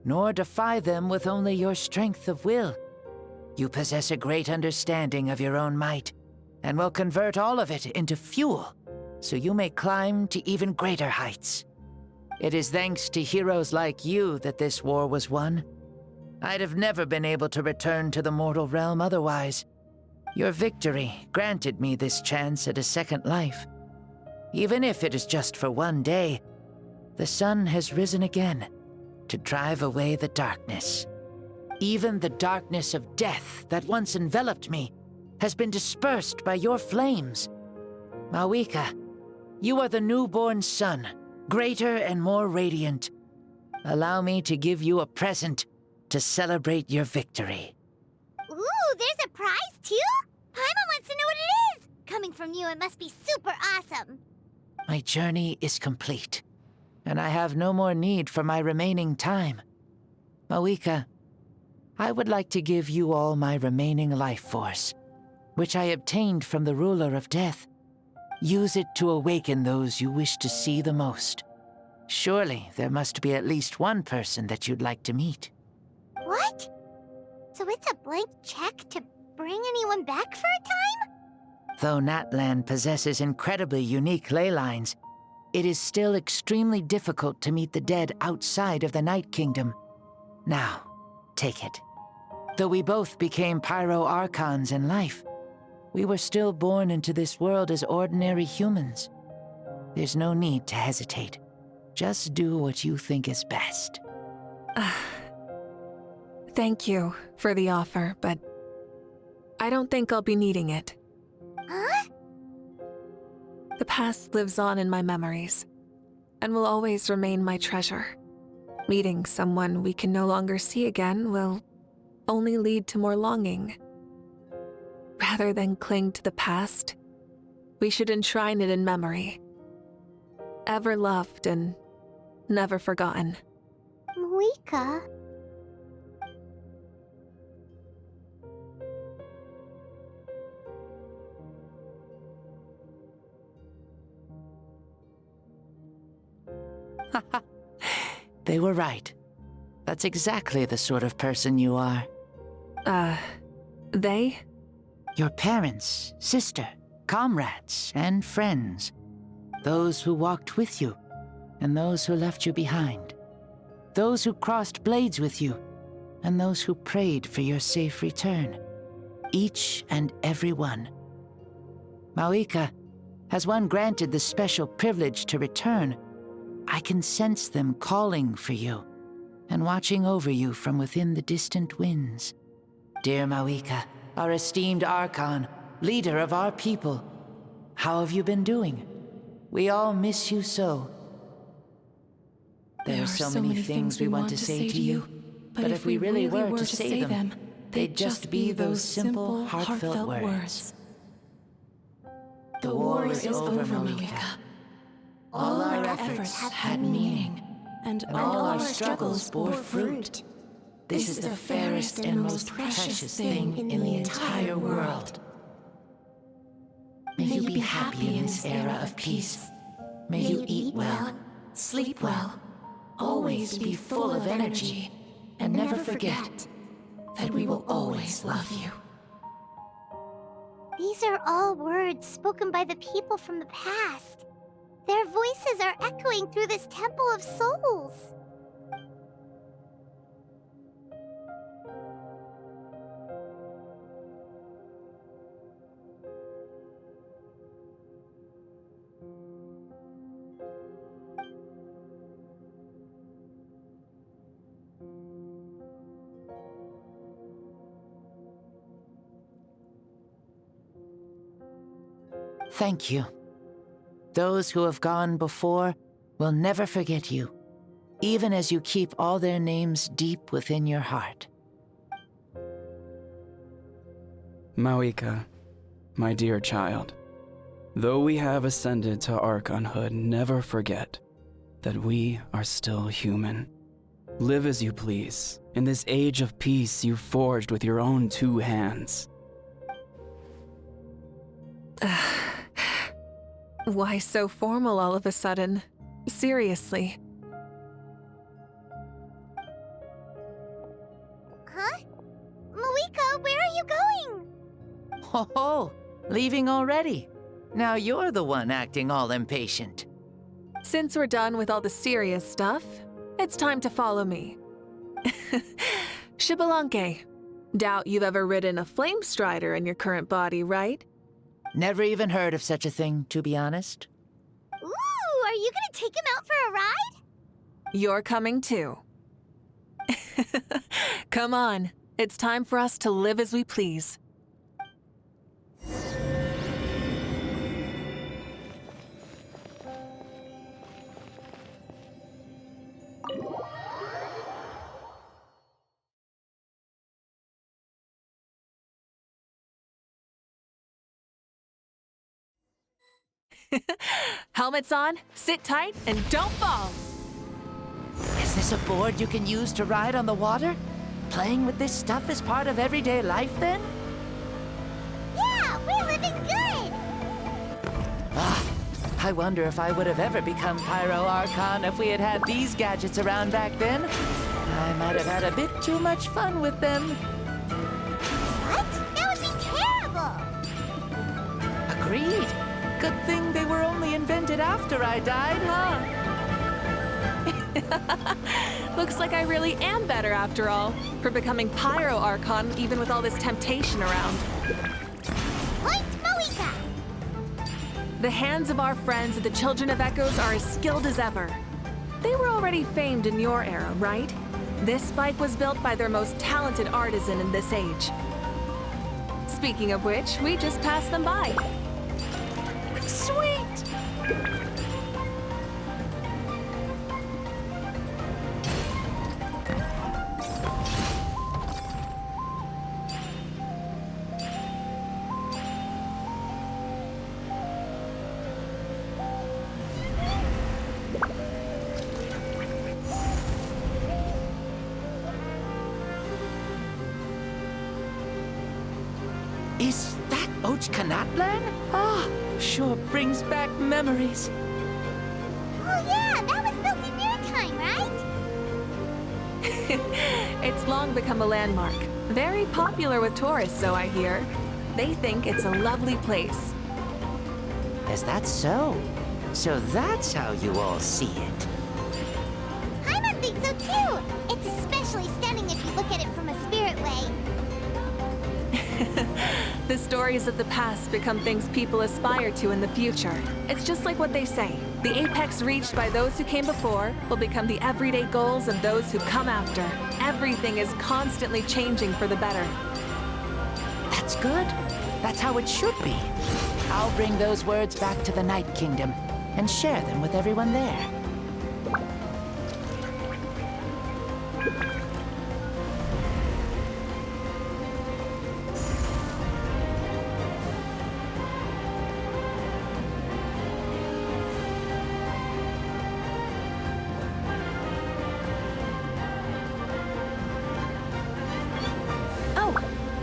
nor defy them with only your strength of will. You possess a great understanding of your own might, and will convert all of it into fuel, so you may climb to even greater heights. It is thanks to heroes like you that this war was won. I'd have never been able to return to the mortal realm otherwise. Your victory granted me this chance at a second life. Even if it is just for one day, the sun has risen again to drive away the darkness. Even the darkness of death that once enveloped me has been dispersed by your flames. Mavuika, you are the newborn sun, greater and more radiant. Allow me to give you a present to celebrate your victory. Ooh, there's a prize too? Paimon wants to know what it is! Coming from you, it must be super awesome. My journey is complete, and I have no more need for my remaining time. Mavuika, I would like to give you all my remaining life force, which I obtained from the ruler of death. Use it to awaken those you wish to see the most. Surely there must be at least one person that you'd like to meet. What? So it's a blank check to bring anyone back for a time? Though Natlan possesses incredibly unique ley lines, it is still extremely difficult to meet the dead outside of the Night Kingdom. Now, take it. Though we both became Pyro Archons in life, we were still born into this world as ordinary humans. There's no need to hesitate. Just do what you think is best. Thank you for the offer, but I don't think I'll be needing it. Huh? The past lives on in my memories, and will always remain my treasure. Meeting someone we can no longer see again will only lead to more longing. Rather than cling to the past, we should enshrine it in memory. Ever loved and never forgotten. Mavuika. They were right. That's exactly the sort of person you are. They? Your parents, sister, comrades, and friends. Those who walked with you, and those who left you behind. Those who crossed blades with you, and those who prayed for your safe return. Each and every one. Mavuika, has one granted the special privilege to return, I can sense them calling for you, and watching over you from within the distant winds. Dear Mavuika, our esteemed Archon, leader of our people, how have you been doing? We all miss you so. There are so many things we want to say to you, but if we really were to say them, they'd just be those simple, heartfelt words. The war is over, Mavuika. All our efforts had meaning. and all our struggles bore fruit. This is the fairest and most precious thing in the entire world. May you be happy in this era of peace. May you eat well, sleep well, always be full of energy, and never forget that we will always love you. These are all words spoken by the people from the past. Their voices are echoing through this Temple of Souls. Thank you. Those who have gone before will never forget you, even as you keep all their names deep within your heart. Mavuika, my dear child, though we have ascended to Archonhood, never forget that we are still human. Live as you please, in this age of peace you forged with your own 2 hands. Why so formal all of a sudden? Seriously. Huh? Mavuika, where are you going? Ho-ho! Leaving already? Now you're the one acting all impatient. Since we're done with all the serious stuff, it's time to follow me. Xbalanque, doubt you've ever ridden a flame strider in your current body, right? Never even heard of such a thing, to be honest. Ooh, are you gonna take him out for a ride? You're coming too. Come on, it's time for us to live as we please. Helmets on, sit tight, and don't fall! Is this a board you can use to ride on the water? Playing with this stuff is part of everyday life, then? Yeah, we're living good! I wonder if I would have ever become Pyro Archon if we had had these gadgets around back then. I might have had a bit too much fun with them. What? That would be terrible! Agreed. Good thing they were only invented after I died, huh? Looks like I really am better after all, for becoming Pyro Archon even with all this temptation around. Point Mavuika! The hands of our friends at the Children of Echoes are as skilled as ever. They were already famed in your era, right? This spike was built by their most talented artisan in this age. Speaking of which, we just passed them by. Sweet! Is that Ochkanatlan? Sure brings back memories. Oh yeah, that was built in your time, right? It's long become a landmark. Very popular with tourists, so I hear. They think it's a lovely place. Is that so? So that's how you all see it. Paimon thinks so too! It's especially stunning if you look at it from a spirit way. The stories of the past become things people aspire to in the future. It's just like what they say. The apex reached by those who came before will become the everyday goals of those who come after. Everything is constantly changing for the better. That's good. That's how it should be. I'll bring those words back to the Night Kingdom and share them with everyone there.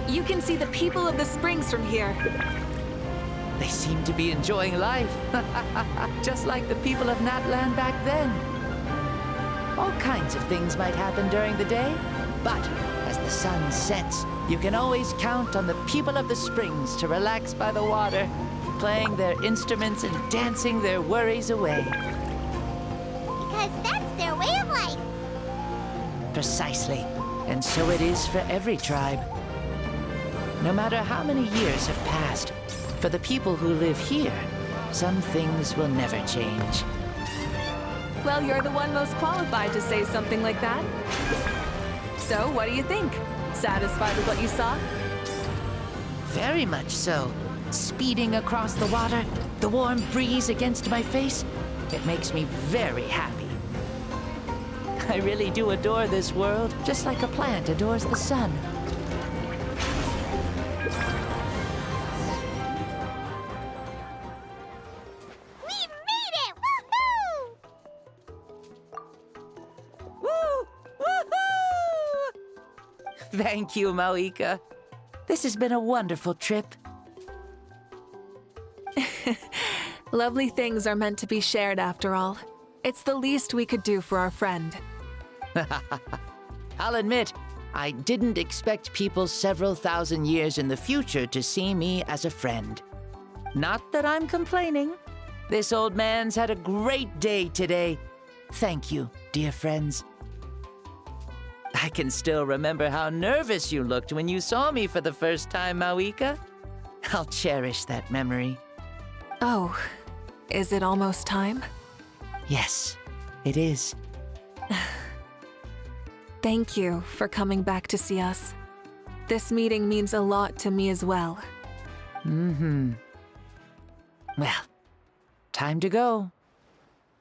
You can see the people of the springs from here. They seem to be enjoying life. Just like the people of Natland back then. All kinds of things might happen during the day, but as the sun sets, you can always count on the people of the springs to relax by the water, playing their instruments and dancing their worries away. Because that's their way of life. Precisely. And so it is for every tribe. No matter how many years have passed, for the people who live here, some things will never change. Well, you're the one most qualified to say something like that. So, what do you think? Satisfied with what you saw? Very much so. Speeding across the water, the warm breeze against my face, it makes me very happy. I really do adore this world, just like a plant adores the sun. Thank you, Mavuika. This has been a wonderful trip. Lovely things are meant to be shared after all. It's the least we could do for our friend. I'll admit, I didn't expect people several thousand years in the future to see me as a friend. Not that I'm complaining. This old man's had a great day today. Thank you, dear friends. I can still remember how nervous you looked when you saw me for the first time, Mavuika. I'll cherish that memory. Oh, is it almost time? Yes, it is. Thank you for coming back to see us. This meeting means a lot to me as well. Mm-hmm. Well, time to go.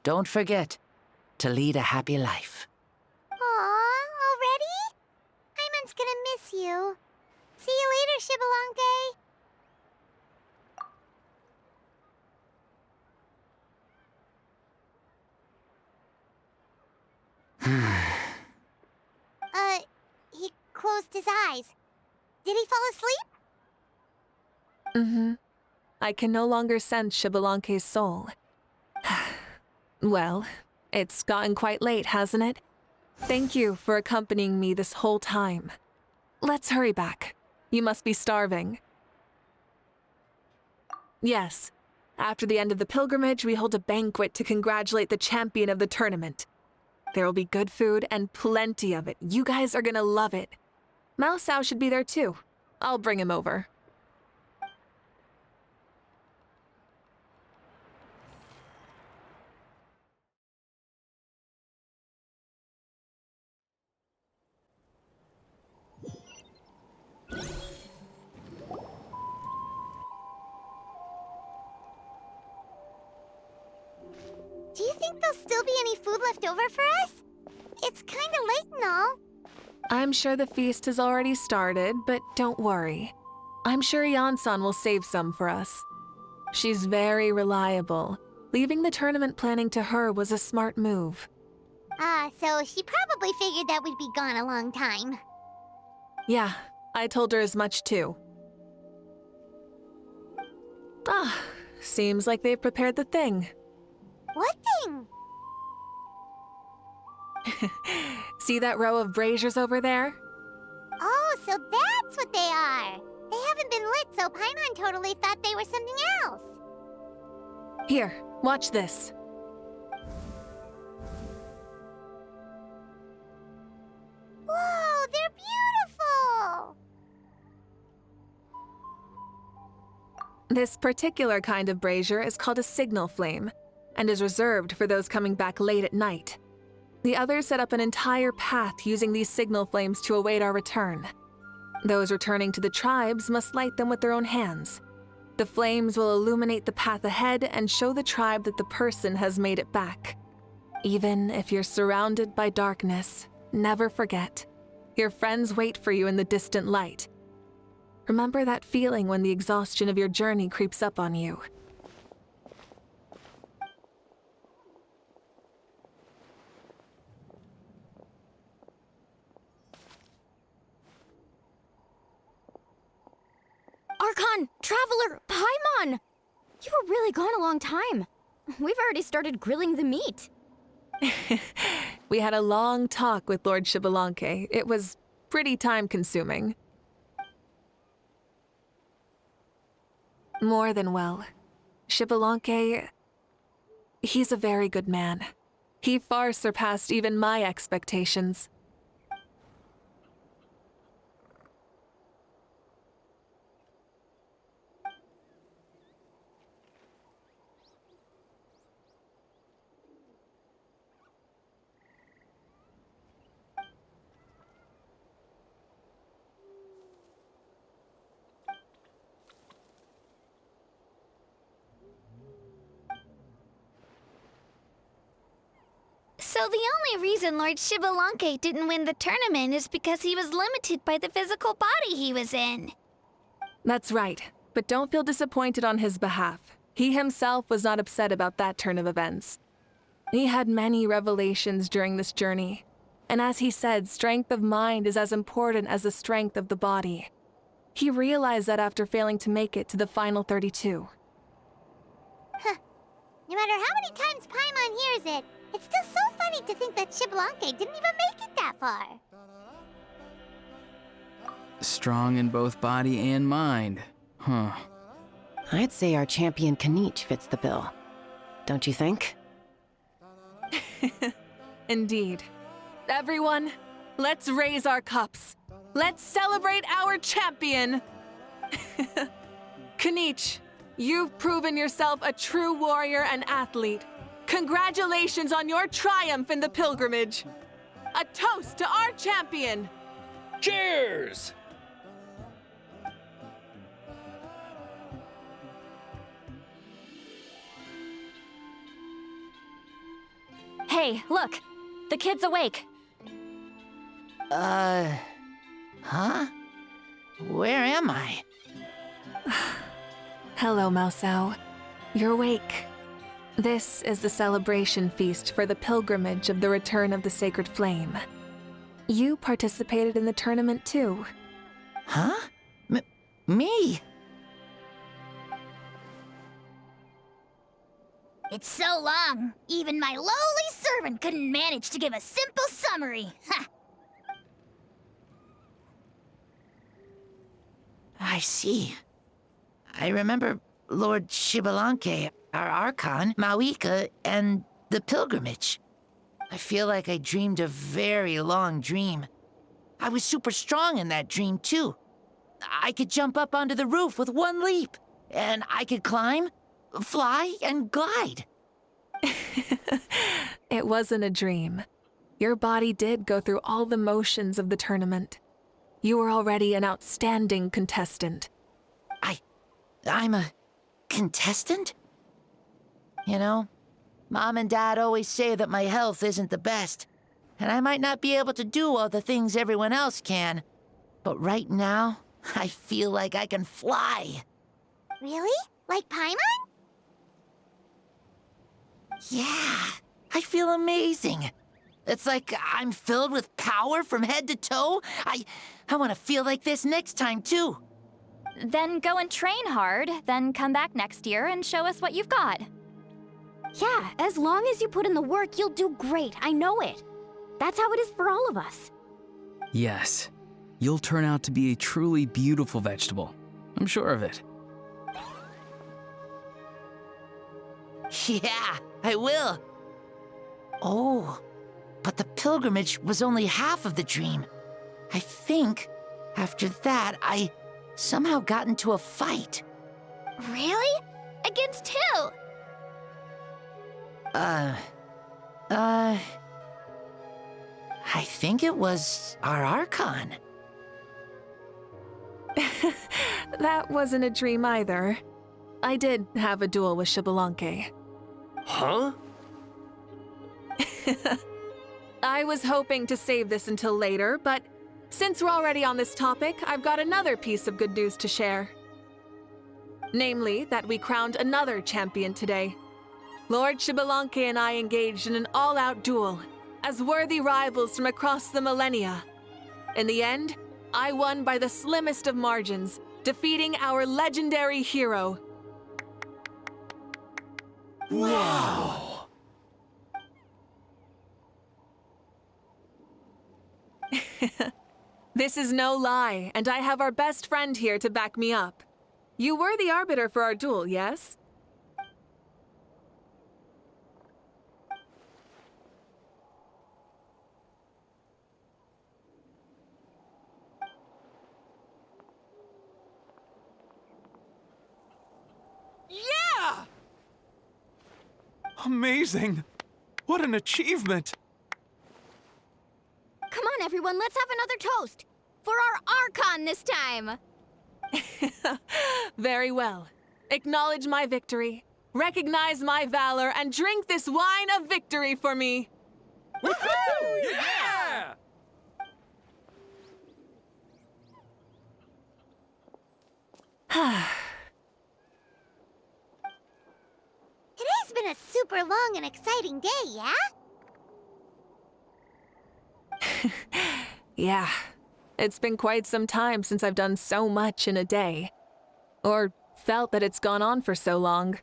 Don't forget to lead a happy life. Aw, already? Paimon's gonna miss you. See you later, Shibalonke. He closed his eyes. Did he fall asleep? Mm-hmm. I can no longer sense Shibalonke's soul. Well, it's gotten quite late, hasn't it? Thank you for accompanying me this whole time. Let's hurry back. You must be starving. Yes. After the end of the pilgrimage, we hold a banquet to congratulate the champion of the tournament. There will be good food and plenty of it. You guys are gonna love it. Mao Sao should be there too. I'll bring him over. Do you think there'll still be any food left over for us? It's kinda late and all. I'm sure the feast has already started, but don't worry. I'm sure Yansan will save some for us. She's very reliable. Leaving the tournament planning to her was a smart move. So she probably figured that we'd be gone a long time. Yeah, I told her as much too. Seems like they've prepared the thing. What thing? See that row of braziers over there? Oh, so that's what they are. They haven't been lit, so Paimon totally thought they were something else. Here, watch this. Whoa, they're beautiful! This particular kind of brazier is called a signal flame, and is reserved for those coming back late at night. The others set up an entire path using these signal flames to await our return. Those returning to the tribes must light them with their own hands. The flames will illuminate the path ahead and show the tribe that the person has made it back. Even if you're surrounded by darkness, never forget. Your friends wait for you in the distant light. Remember that feeling when the exhaustion of your journey creeps up on you. Archon, Traveler, Paimon! You were really gone a long time. We've already started grilling the meat. We had a long talk with Lord Xbalanque. It was pretty time-consuming. More than well. Xbalanque, he's a very good man. He far surpassed even my expectations. So the only reason Lord Xbalanque didn't win the tournament is because he was limited by the physical body he was in. That's right, but don't feel disappointed on his behalf. He himself was not upset about that turn of events. He had many revelations during this journey, and as he said, strength of mind is as important as the strength of the body. He realized that after failing to make it to the final 32. Huh. No matter how many times Paimon hears it, it's still so funny to think that Xbalanque didn't even make it that far. Strong in both body and mind. Huh. I'd say our champion Kanich fits the bill. Don't you think? Indeed. Everyone, let's raise our cups. Let's celebrate our champion! Kanich, you've proven yourself a true warrior and athlete. Congratulations on your triumph in the pilgrimage. A toast to our champion! Cheers! Hey, look! The kid's awake. Huh? Where am I? Hello, Mausau. You're awake. This is the celebration feast for the pilgrimage of the return of the Sacred Flame. You participated in the tournament too. Huh? Me? It's so long, even my lowly servant couldn't manage to give a simple summary. Ha! I see. I remember Lord Xbalanque, our Archon, Mavuika, and the pilgrimage. I feel like I dreamed a very long dream. I was super strong in that dream, too. I could jump up onto the roof with one leap, and I could climb, fly, and glide. It wasn't a dream. Your body did go through all the motions of the tournament. You were already an outstanding contestant. I'm a contestant? You know, Mom and Dad always say that my health isn't the best, and I might not be able to do all the things everyone else can. But right now, I feel like I can fly. Really? Like Paimon? Yeah, I feel amazing. It's like I'm filled with power from head to toe. I want to feel like this next time, too. Then go and train hard, then come back next year and show us what you've got. Yeah, as long as you put in the work, you'll do great. I know it. That's how it is for all of us. Yes. You'll turn out to be a truly beautiful vegetable. I'm sure of it. Yeah, I will. Oh, but the pilgrimage was only half of the dream. I think after that, I somehow got into a fight. Really? Against who? I think it was our Archon. That wasn't a dream either. I did have a duel with Xbalanque. Huh? I was hoping to save this until later, but since we're already on this topic, I've got another piece of good news to share. Namely, that we crowned another champion today. Lord Xbalanque and I engaged in an all-out duel, as worthy rivals from across the millennia. In the end, I won by the slimmest of margins, defeating our legendary hero. Wow! This is no lie, and I have our best friend here to back me up. You were the arbiter for our duel, yes? Yeah! Amazing! What an achievement! Come on, everyone, let's have another toast! For our Archon this time! Very well. Acknowledge my victory, recognize my valor, and drink this wine of victory for me! Woohoo! Yeah! Today's been a super long and exciting day, yeah? Yeah, it's been quite some time since I've done so much in a day. Or felt that it's gone on for so long.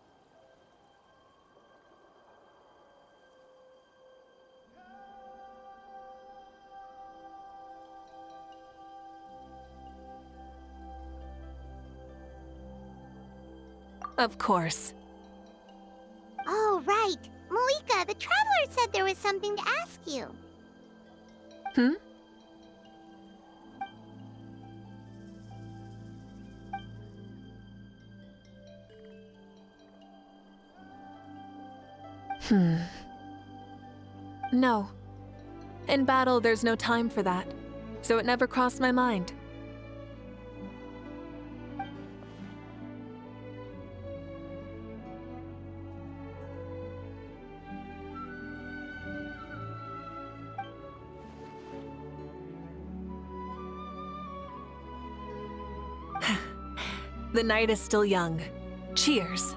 Of course. Oh, right. Mavuika, the Traveler said there was something to ask you. Hmm? No. In battle, there's no time for that, so it never crossed my mind. The night is still young. Cheers.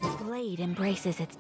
The blade embraces its...